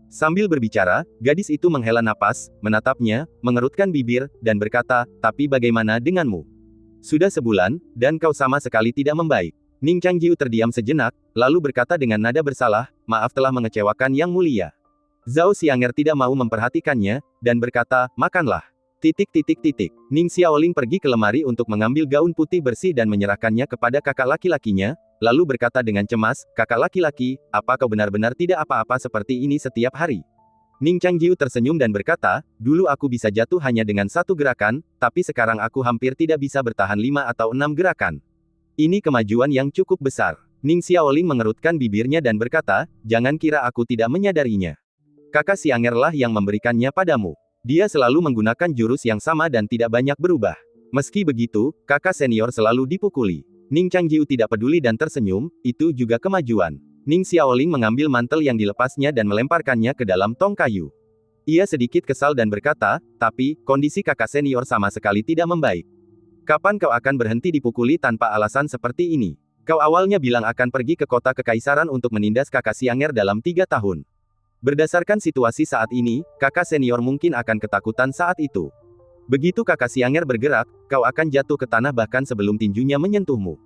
Sambil berbicara, gadis itu menghela napas, menatapnya, mengerutkan bibir, dan berkata, tapi bagaimana denganmu? Sudah sebulan, dan kau sama sekali tidak membaik. Ning Changjiu terdiam sejenak, lalu berkata dengan nada bersalah, maaf telah mengecewakan Yang Mulia. Zhao Xianger tidak mau memperhatikannya, dan berkata, makanlah. Ning Xiaoling pergi ke lemari untuk mengambil gaun putih bersih dan menyerahkannya kepada kakak laki-lakinya, lalu berkata dengan cemas, kakak laki-laki, apa kau benar-benar tidak apa-apa seperti ini setiap hari? Ning Changjiu tersenyum dan berkata, dulu aku bisa jatuh hanya dengan satu gerakan, tapi sekarang aku hampir tidak bisa bertahan 5 atau 6 gerakan. Ini kemajuan yang cukup besar. Ning Xiaoling mengerutkan bibirnya dan berkata, jangan kira aku tidak menyadarinya. Kakak Xianger lah yang memberikannya padamu. Dia selalu menggunakan jurus yang sama dan tidak banyak berubah. Meski begitu, kakak senior selalu dipukuli. Ning Changjiu tidak peduli dan tersenyum, itu juga kemajuan. Ning Xiaoling mengambil mantel yang dilepasnya dan melemparkannya ke dalam tong kayu. Ia sedikit kesal dan berkata, tapi, kondisi kakak senior sama sekali tidak membaik. Kapan kau akan berhenti dipukuli tanpa alasan seperti ini? Kau awalnya bilang akan pergi ke kota kekaisaran untuk menindas kakak Xianger dalam 3 tahun. Berdasarkan situasi saat ini, kakak senior mungkin akan ketakutan saat itu. Begitu kakak Xianger bergerak, kau akan jatuh ke tanah bahkan sebelum tinjunya menyentuhmu.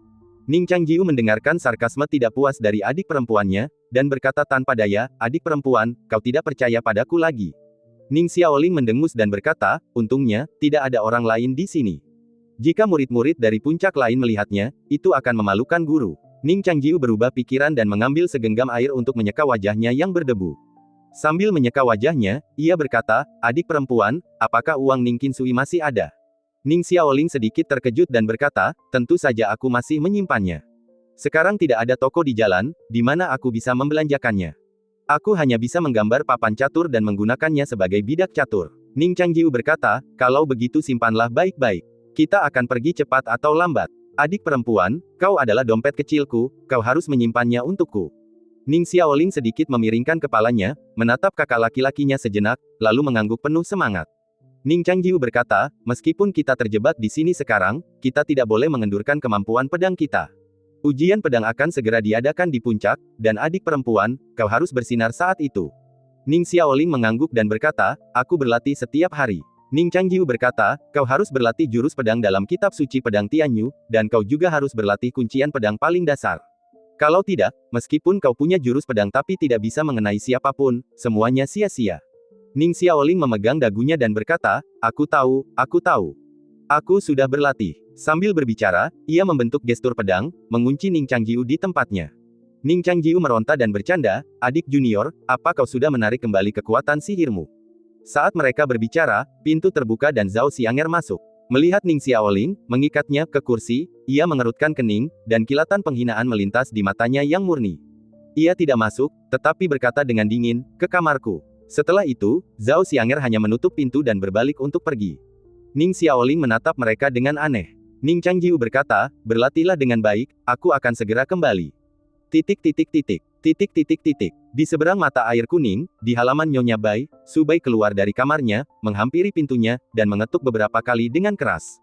Ning Changjiu mendengarkan sarkasme tidak puas dari adik perempuannya, dan berkata tanpa daya, adik perempuan, kau tidak percaya padaku lagi. Ning Xiaoling mendengus dan berkata, untungnya, tidak ada orang lain di sini. Jika murid-murid dari puncak lain melihatnya, itu akan memalukan guru. Ning Changjiu berubah pikiran dan mengambil segenggam air untuk menyeka wajahnya yang berdebu. Sambil menyeka wajahnya, ia berkata, adik perempuan, apakah uang Ning Qinsui masih ada? Ning Xiaoling sedikit terkejut dan berkata, tentu saja aku masih menyimpannya. Sekarang tidak ada toko di jalan, di mana aku bisa membelanjakannya. Aku hanya bisa menggambar papan catur dan menggunakannya sebagai bidak catur. Ning Changjiu berkata, kalau begitu simpanlah baik-baik. Kita akan pergi cepat atau lambat. Adik perempuan, kau adalah dompet kecilku, kau harus menyimpannya untukku. Ning Xiaoling sedikit memiringkan kepalanya, menatap kakak laki-lakinya sejenak, lalu mengangguk penuh semangat. Ning Changjiu berkata, meskipun kita terjebak di sini sekarang, kita tidak boleh mengendurkan kemampuan pedang kita. Ujian pedang akan segera diadakan di puncak, dan adik perempuan, kau harus bersinar saat itu. Ning Xiaoling mengangguk dan berkata, aku berlatih setiap hari. Ning Changjiu berkata, kau harus berlatih jurus pedang dalam kitab suci pedang Tianyu, dan kau juga harus berlatih kuncian pedang paling dasar. Kalau tidak, meskipun kau punya jurus pedang tapi tidak bisa mengenai siapapun, semuanya sia-sia. Ning Xiaoling memegang dagunya dan berkata, aku tahu, aku tahu. Aku sudah berlatih. Sambil berbicara, ia membentuk gestur pedang, mengunci Ning Changjiu di tempatnya. Ning Changjiu meronta dan bercanda, adik junior, apa kau sudah menarik kembali kekuatan sihirmu? Saat mereka berbicara, pintu terbuka dan Zhao Xianger masuk. Melihat Ning Xiaoling, mengikatnya ke kursi, ia mengerutkan kening, dan kilatan penghinaan melintas di matanya yang murni. Ia tidak masuk, tetapi berkata dengan dingin, ke kamarku. Setelah itu, Zhao Xianger hanya menutup pintu dan berbalik untuk pergi. Ning Xiaoling menatap mereka dengan aneh. Ning Changjiu berkata, berlatihlah dengan baik, aku akan segera kembali. Titik. Di seberang mata air kuning, di halaman Nyonya Bai, Su Bai keluar dari kamarnya, menghampiri pintunya, dan mengetuk beberapa kali dengan keras.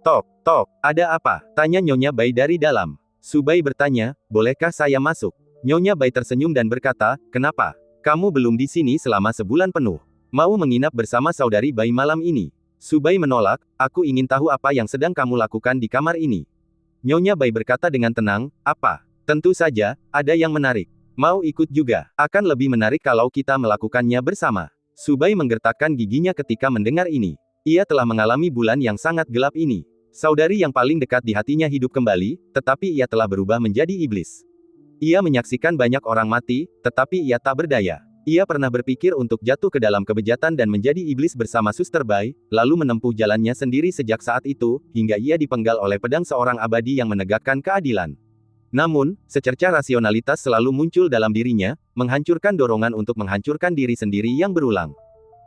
Tok, ada apa? Tanya Nyonya Bai dari dalam. Su Bai bertanya, bolehkah saya masuk? Nyonya Bai tersenyum dan berkata, kenapa? Kamu belum di sini selama sebulan penuh. Mau menginap bersama saudari Bai malam ini? Su Bai menolak, aku ingin tahu apa yang sedang kamu lakukan di kamar ini. Nyonya Bai berkata dengan tenang, apa? Tentu saja, ada yang menarik. Mau ikut juga. Akan lebih menarik kalau kita melakukannya bersama. Su Bai menggertakkan giginya ketika mendengar ini. Ia telah mengalami bulan yang sangat gelap ini. Saudari yang paling dekat di hatinya hidup kembali, tetapi ia telah berubah menjadi iblis. Ia menyaksikan banyak orang mati, tetapi ia tak berdaya. Ia pernah berpikir untuk jatuh ke dalam kebejatan dan menjadi iblis bersama Suster Bai, lalu menempuh jalannya sendiri sejak saat itu, hingga ia dipenggal oleh pedang seorang abadi yang menegakkan keadilan. Namun, secerca rasionalitas selalu muncul dalam dirinya, menghancurkan dorongan untuk menghancurkan diri sendiri yang berulang.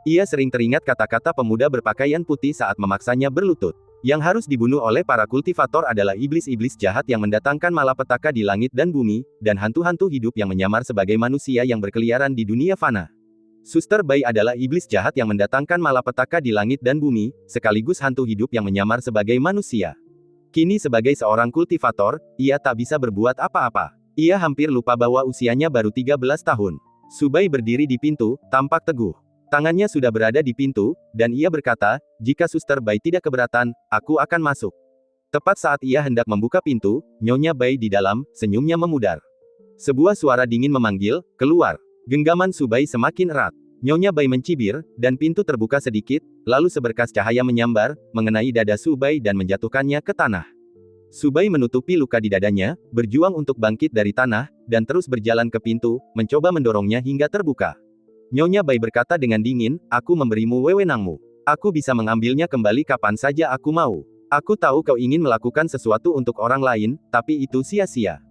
Ia sering teringat kata-kata pemuda berpakaian putih saat memaksanya berlutut. Yang harus dibunuh oleh para kultivator adalah iblis-iblis jahat yang mendatangkan malapetaka di langit dan bumi, dan hantu-hantu hidup yang menyamar sebagai manusia yang berkeliaran di dunia fana. Suster Bai adalah iblis jahat yang mendatangkan malapetaka di langit dan bumi, sekaligus hantu hidup yang menyamar sebagai manusia. Kini sebagai seorang kultivator, ia tak bisa berbuat apa-apa. Ia hampir lupa bahwa usianya baru 13 tahun. Su Bai berdiri di pintu, tampak teguh. Tangannya sudah berada di pintu, dan ia berkata, jika Suster Bai tidak keberatan, aku akan masuk. Tepat saat ia hendak membuka pintu, Nyonya Bai di dalam, senyumnya memudar. Sebuah suara dingin memanggil, keluar. Genggaman Su Bai semakin erat. Nyonya Bai mencibir, dan pintu terbuka sedikit, lalu seberkas cahaya menyambar, mengenai dada Su Bai dan menjatuhkannya ke tanah. Su Bai menutupi luka di dadanya, berjuang untuk bangkit dari tanah, dan terus berjalan ke pintu, mencoba mendorongnya hingga terbuka. Nyonya Bai berkata dengan dingin, aku memberimu wewenangmu. Aku bisa mengambilnya kembali kapan saja aku mau. Aku tahu kau ingin melakukan sesuatu untuk orang lain, tapi itu sia-sia.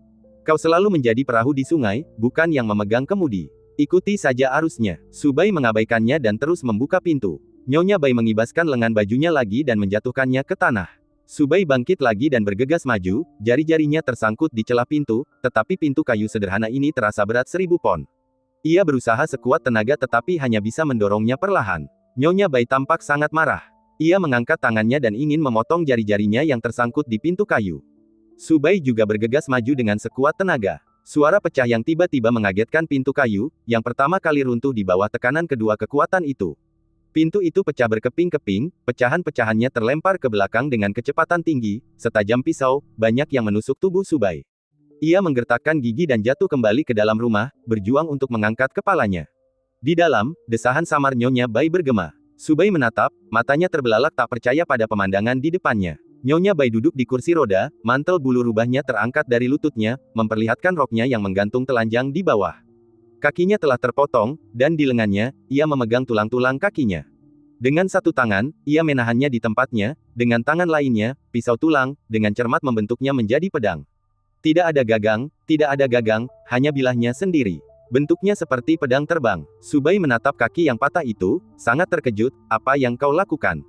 Kau selalu menjadi perahu di sungai, bukan yang memegang kemudi. Ikuti saja arusnya. Su Bai mengabaikannya dan terus membuka pintu. Nyonya Bai mengibaskan lengan bajunya lagi dan menjatuhkannya ke tanah. Subai bangkit lagi dan bergegas maju, jari-jarinya tersangkut di celah pintu, tetapi pintu kayu sederhana ini terasa berat 1000 pon. Ia berusaha sekuat tenaga tetapi hanya bisa mendorongnya perlahan. Nyonya Bai tampak sangat marah. Ia mengangkat tangannya dan ingin memotong jari-jarinya yang tersangkut di pintu kayu. Subai juga bergegas maju dengan sekuat tenaga. Suara pecah yang tiba-tiba mengagetkan pintu kayu, yang pertama kali runtuh di bawah tekanan kedua kekuatan itu. Pintu itu pecah berkeping-keping, pecahan-pecahannya terlempar ke belakang dengan kecepatan tinggi, setajam pisau, banyak yang menusuk tubuh Subai. Ia menggertakkan gigi dan jatuh kembali ke dalam rumah, berjuang untuk mengangkat kepalanya. Di dalam, desahan samar Nyonya Bai bergema. Subai menatap, matanya terbelalak tak percaya pada pemandangan di depannya. Nyonya Bai duduk di kursi roda, mantel bulu rubahnya terangkat dari lututnya, memperlihatkan roknya yang menggantung telanjang di bawah. Kakinya telah terpotong, dan di lengannya, ia memegang tulang-tulang kakinya. Dengan satu tangan, ia menahannya di tempatnya, dengan tangan lainnya, pisau tulang, dengan cermat membentuknya menjadi pedang. Tidak ada gagang, hanya bilahnya sendiri. Bentuknya seperti pedang terbang. Subai menatap kaki yang patah itu, sangat terkejut, apa yang kau lakukan?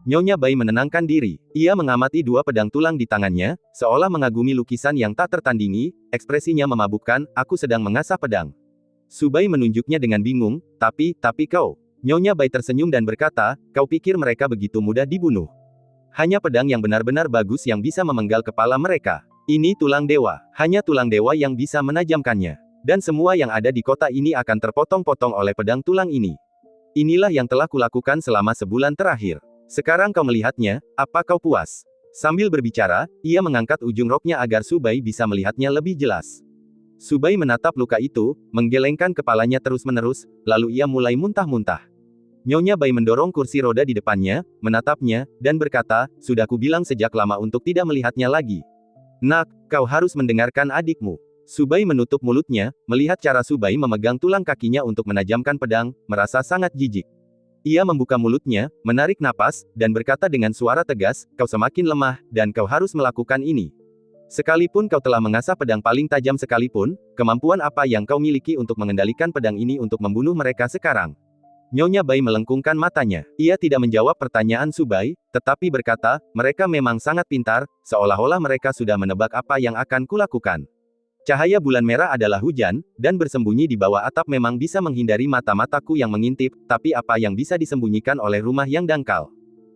Nyonya Bai menenangkan diri. Ia mengamati dua pedang tulang di tangannya, seolah mengagumi lukisan yang tak tertandingi, ekspresinya memabukkan, aku sedang mengasah pedang. Subai menunjuknya dengan bingung, tapi kau. Nyonya Bai tersenyum dan berkata, kau pikir mereka begitu mudah dibunuh? Hanya pedang yang benar-benar bagus yang bisa memenggal kepala mereka. Ini tulang dewa, hanya tulang dewa yang bisa menajamkannya. Dan semua yang ada di kota ini akan terpotong-potong oleh pedang tulang ini. Inilah yang telah kulakukan selama sebulan terakhir. Sekarang kau melihatnya, apa kau puas? Sambil berbicara, ia mengangkat ujung roknya agar Subai bisa melihatnya lebih jelas. Subai menatap luka itu, menggelengkan kepalanya terus-menerus, lalu ia mulai muntah-muntah. Nyonya Bai mendorong kursi roda di depannya, menatapnya, dan berkata, sudah kubilang sejak lama untuk tidak melihatnya lagi. Nak, kau harus mendengarkan adikmu. Subai menutup mulutnya, melihat cara Subai memegang tulang kakinya untuk menajamkan pedang, merasa sangat jijik. Ia membuka mulutnya, menarik napas, dan berkata dengan suara tegas, kau semakin lemah, dan kau harus melakukan ini. Sekalipun kau telah mengasah pedang paling tajam sekalipun, kemampuan apa yang kau miliki untuk mengendalikan pedang ini untuk membunuh mereka sekarang? Nyonya Bai melengkungkan matanya. Ia tidak menjawab pertanyaan Subai, tetapi berkata, mereka memang sangat pintar, seolah-olah mereka sudah menebak apa yang akan kulakukan. Cahaya bulan merah adalah hujan, dan bersembunyi di bawah atap memang bisa menghindari mata-mataku yang mengintip, tapi apa yang bisa disembunyikan oleh rumah yang dangkal?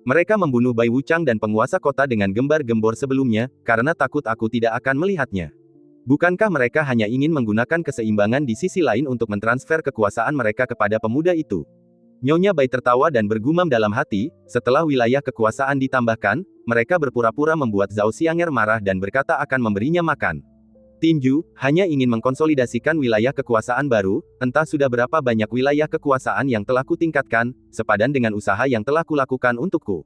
Mereka membunuh Bai Wuchang dan penguasa kota dengan gembar-gembor sebelumnya, karena takut aku tidak akan melihatnya. Bukankah mereka hanya ingin menggunakan keseimbangan di sisi lain untuk mentransfer kekuasaan mereka kepada pemuda itu? Nyonya Bai tertawa dan bergumam dalam hati, setelah wilayah kekuasaan ditambahkan, mereka berpura-pura membuat Zhao Xianger marah dan berkata akan memberinya makan. Tinju, hanya ingin mengkonsolidasikan wilayah kekuasaan baru, entah sudah berapa banyak wilayah kekuasaan yang telah kutingkatkan, sepadan dengan usaha yang telah kulakukan untukku.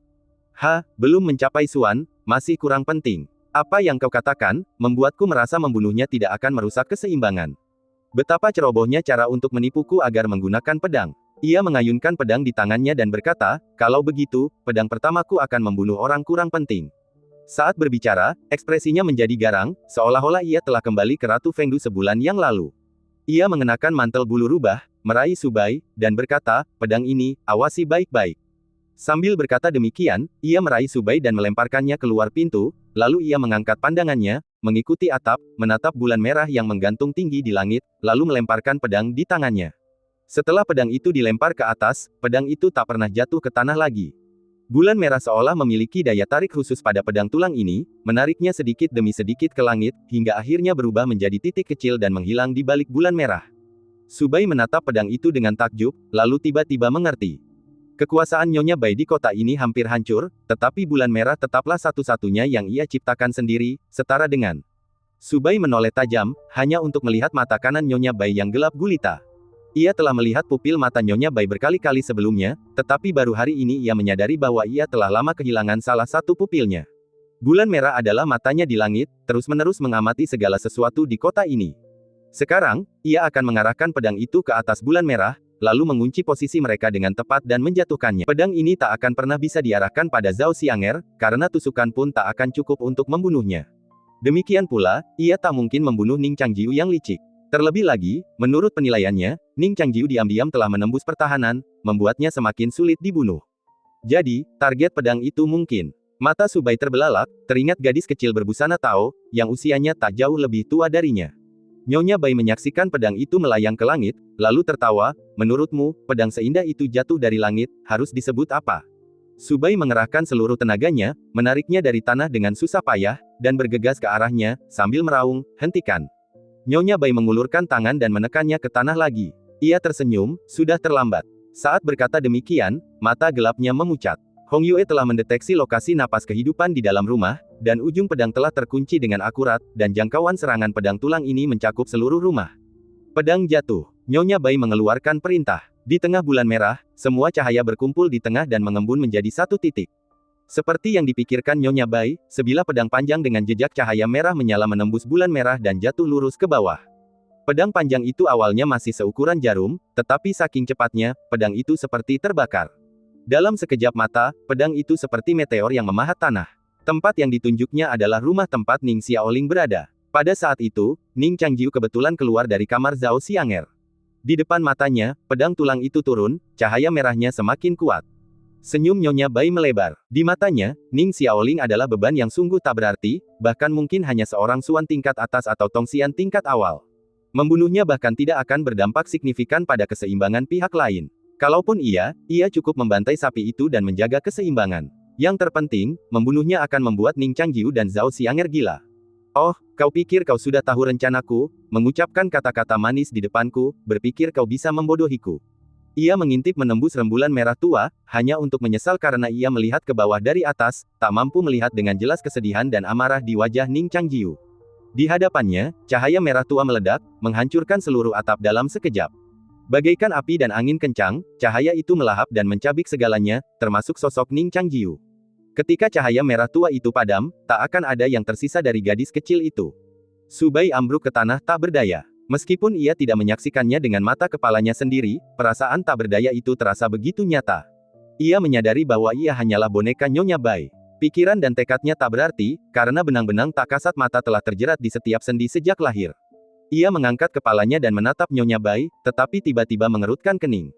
Belum mencapai Suan, masih kurang penting. Apa yang kau katakan, membuatku merasa membunuhnya tidak akan merusak keseimbangan. Betapa cerobohnya cara untuk menipuku agar menggunakan pedang. Ia mengayunkan pedang di tangannya dan berkata, kalau begitu, pedang pertamaku akan membunuh orang kurang penting. Saat berbicara, ekspresinya menjadi garang, seolah-olah ia telah kembali ke Ratu Fengdu sebulan yang lalu. Ia mengenakan mantel bulu rubah, meraih Subai, dan berkata, pedang ini, awasi baik-baik. Sambil berkata demikian, ia meraih Subai dan melemparkannya keluar pintu, lalu ia mengangkat pandangannya, mengikuti atap, menatap bulan merah yang menggantung tinggi di langit, lalu melemparkan pedang di tangannya. Setelah pedang itu dilempar ke atas, pedang itu tak pernah jatuh ke tanah lagi. Bulan merah seolah memiliki daya tarik khusus pada pedang tulang ini, menariknya sedikit demi sedikit ke langit, hingga akhirnya berubah menjadi titik kecil dan menghilang di balik bulan merah. Subai menatap pedang itu dengan takjub, lalu tiba-tiba mengerti. Kekuasaan Nyonya Bai di kota ini hampir hancur, tetapi bulan merah tetaplah satu-satunya yang ia ciptakan sendiri, setara dengan. Subai menoleh tajam, hanya untuk melihat mata kanan Nyonya Bai yang gelap gulita. Ia telah melihat pupil mata Nyonya Bai berkali-kali sebelumnya, tetapi baru hari ini ia menyadari bahwa ia telah lama kehilangan salah satu pupilnya. Bulan merah adalah matanya di langit, terus-menerus mengamati segala sesuatu di kota ini. Sekarang, ia akan mengarahkan pedang itu ke atas bulan merah, lalu mengunci posisi mereka dengan tepat dan menjatuhkannya. Pedang ini tak akan pernah bisa diarahkan pada Zhao Xianger, karena tusukan pun tak akan cukup untuk membunuhnya. Demikian pula, ia tak mungkin membunuh Ning Changjiu yang licik. Terlebih lagi, menurut penilaiannya, Ning Changjiu diam-diam telah menembus pertahanan, membuatnya semakin sulit dibunuh. Jadi, target pedang itu mungkin Mata Subai terbelalak, teringat gadis kecil berbusana Tao, yang usianya tak jauh lebih tua darinya. Nyonya Bai menyaksikan pedang itu melayang ke langit, lalu tertawa, menurutmu, pedang seindah itu jatuh dari langit, harus disebut apa? Subai mengerahkan seluruh tenaganya, menariknya dari tanah dengan susah payah, dan bergegas ke arahnya, sambil meraung, hentikan. Nyonya Bai mengulurkan tangan dan menekannya ke tanah lagi. Ia tersenyum, sudah terlambat. Saat berkata demikian, mata gelapnya memucat. Hong Yue telah mendeteksi lokasi napas kehidupan di dalam rumah, dan ujung pedang telah terkunci dengan akurat, dan jangkauan serangan pedang tulang ini mencakup seluruh rumah. Pedang jatuh. Nyonya Bai mengeluarkan perintah. Di tengah bulan merah, semua cahaya berkumpul di tengah dan mengembun menjadi satu titik. Seperti yang dipikirkan Nyonya Bai, sebilah pedang panjang dengan jejak cahaya merah menyala menembus bulan merah dan jatuh lurus ke bawah. Pedang panjang itu awalnya masih seukuran jarum, tetapi saking cepatnya, pedang itu seperti terbakar. Dalam sekejap mata, pedang itu seperti meteor yang memahat tanah. Tempat yang ditunjuknya adalah rumah tempat Ning Xiaoling berada. Pada saat itu, Ning Changjiu kebetulan keluar dari kamar Zhao Xianger. Di depan matanya, pedang tulang itu turun, cahaya merahnya semakin kuat. Senyum Nyonya Bai melebar. Di matanya, Ning Xiaoling adalah beban yang sungguh tak berarti, bahkan mungkin hanya seorang suan tingkat atas atau tongsian tingkat awal. Membunuhnya bahkan tidak akan berdampak signifikan pada keseimbangan pihak lain. Kalaupun ia cukup membantai sapi itu dan menjaga keseimbangan. Yang terpenting, membunuhnya akan membuat Ning Changjiu dan Zhao Xianger gila. Oh, kau pikir kau sudah tahu rencanaku, mengucapkan kata-kata manis di depanku, berpikir kau bisa membodohiku. Ia mengintip menembus rembulan merah tua, hanya untuk menyesal karena ia melihat ke bawah dari atas, tak mampu melihat dengan jelas kesedihan dan amarah di wajah Ning Changjiu. Di hadapannya, cahaya merah tua meledak, menghancurkan seluruh atap dalam sekejap. Bagaikan api dan angin kencang, cahaya itu melahap dan mencabik segalanya, termasuk sosok Ning Changjiu. Ketika cahaya merah tua itu padam, tak akan ada yang tersisa dari gadis kecil itu. Subai ambruk ke tanah tak berdaya. Meskipun ia tidak menyaksikannya dengan mata kepalanya sendiri, perasaan tak berdaya itu terasa begitu nyata. Ia menyadari bahwa ia hanyalah boneka Nyonya Bai. Pikiran dan tekadnya tak berarti, karena benang-benang tak kasat mata telah terjerat di setiap sendi sejak lahir. Ia mengangkat kepalanya dan menatap Nyonya Bai, tetapi tiba-tiba mengerutkan kening.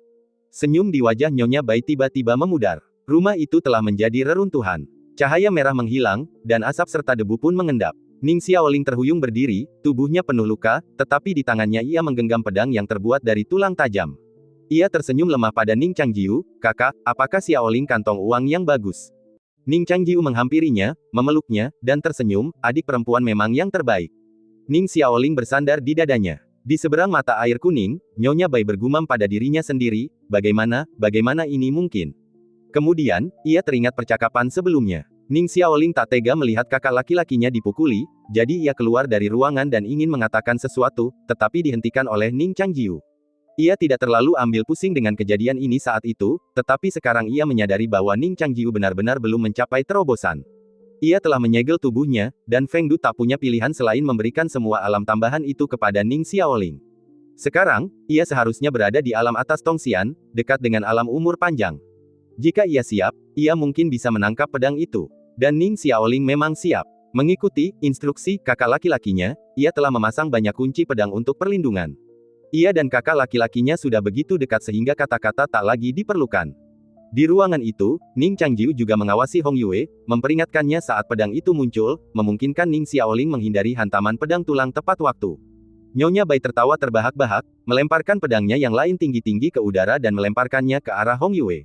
Senyum di wajah Nyonya Bai tiba-tiba memudar. Rumah itu telah menjadi reruntuhan. Cahaya merah menghilang, dan asap serta debu pun mengendap. Ning Xiaoling terhuyung berdiri, tubuhnya penuh luka, tetapi di tangannya ia menggenggam pedang yang terbuat dari tulang tajam. Ia tersenyum lemah pada Ning Changjiu, "Kakak, apakah Xiaoling kantong uang yang bagus?" Ning Changjiu menghampirinya, memeluknya, dan tersenyum, "Adik perempuan memang yang terbaik." Ning Xiaoling bersandar di dadanya. Di seberang mata air kuning, Nyonya Bai bergumam pada dirinya sendiri, bagaimana ini mungkin? Kemudian, ia teringat percakapan sebelumnya. Ning Xiaoling tak tega melihat kakak laki-lakinya dipukuli, jadi ia keluar dari ruangan dan ingin mengatakan sesuatu, tetapi dihentikan oleh Ning Changjiu. Ia tidak terlalu ambil pusing dengan kejadian ini saat itu, tetapi sekarang ia menyadari bahwa Ning Changjiu benar-benar belum mencapai terobosan. Ia telah menyegel tubuhnya, dan Feng Du tak punya pilihan selain memberikan semua alam tambahan itu kepada Ning Xiaoling. Sekarang, ia seharusnya berada di alam atas Tongxian, dekat dengan alam umur panjang. Jika ia siap, ia mungkin bisa menangkap pedang itu. Dan Ning Xiaoling memang siap. Mengikuti instruksi kakak laki-lakinya, ia telah memasang banyak kunci pedang untuk perlindungan. Ia dan kakak laki-lakinya sudah begitu dekat sehingga kata-kata tak lagi diperlukan. Di ruangan itu, Ning Changjiu juga mengawasi Hong Yue, memperingatkannya saat pedang itu muncul, memungkinkan Ning Xiaoling menghindari hantaman pedang tulang tepat waktu. Nyonya Bai tertawa terbahak-bahak, melemparkan pedangnya yang lain tinggi-tinggi ke udara dan melemparkannya ke arah Hong Yue.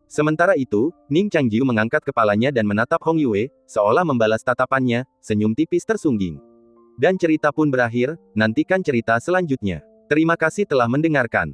Sementara itu, Ning Changjiu mengangkat kepalanya dan menatap Hong Yue, seolah membalas tatapannya, senyum tipis tersungging. Dan cerita pun berakhir, nantikan cerita selanjutnya. Terima kasih telah mendengarkan.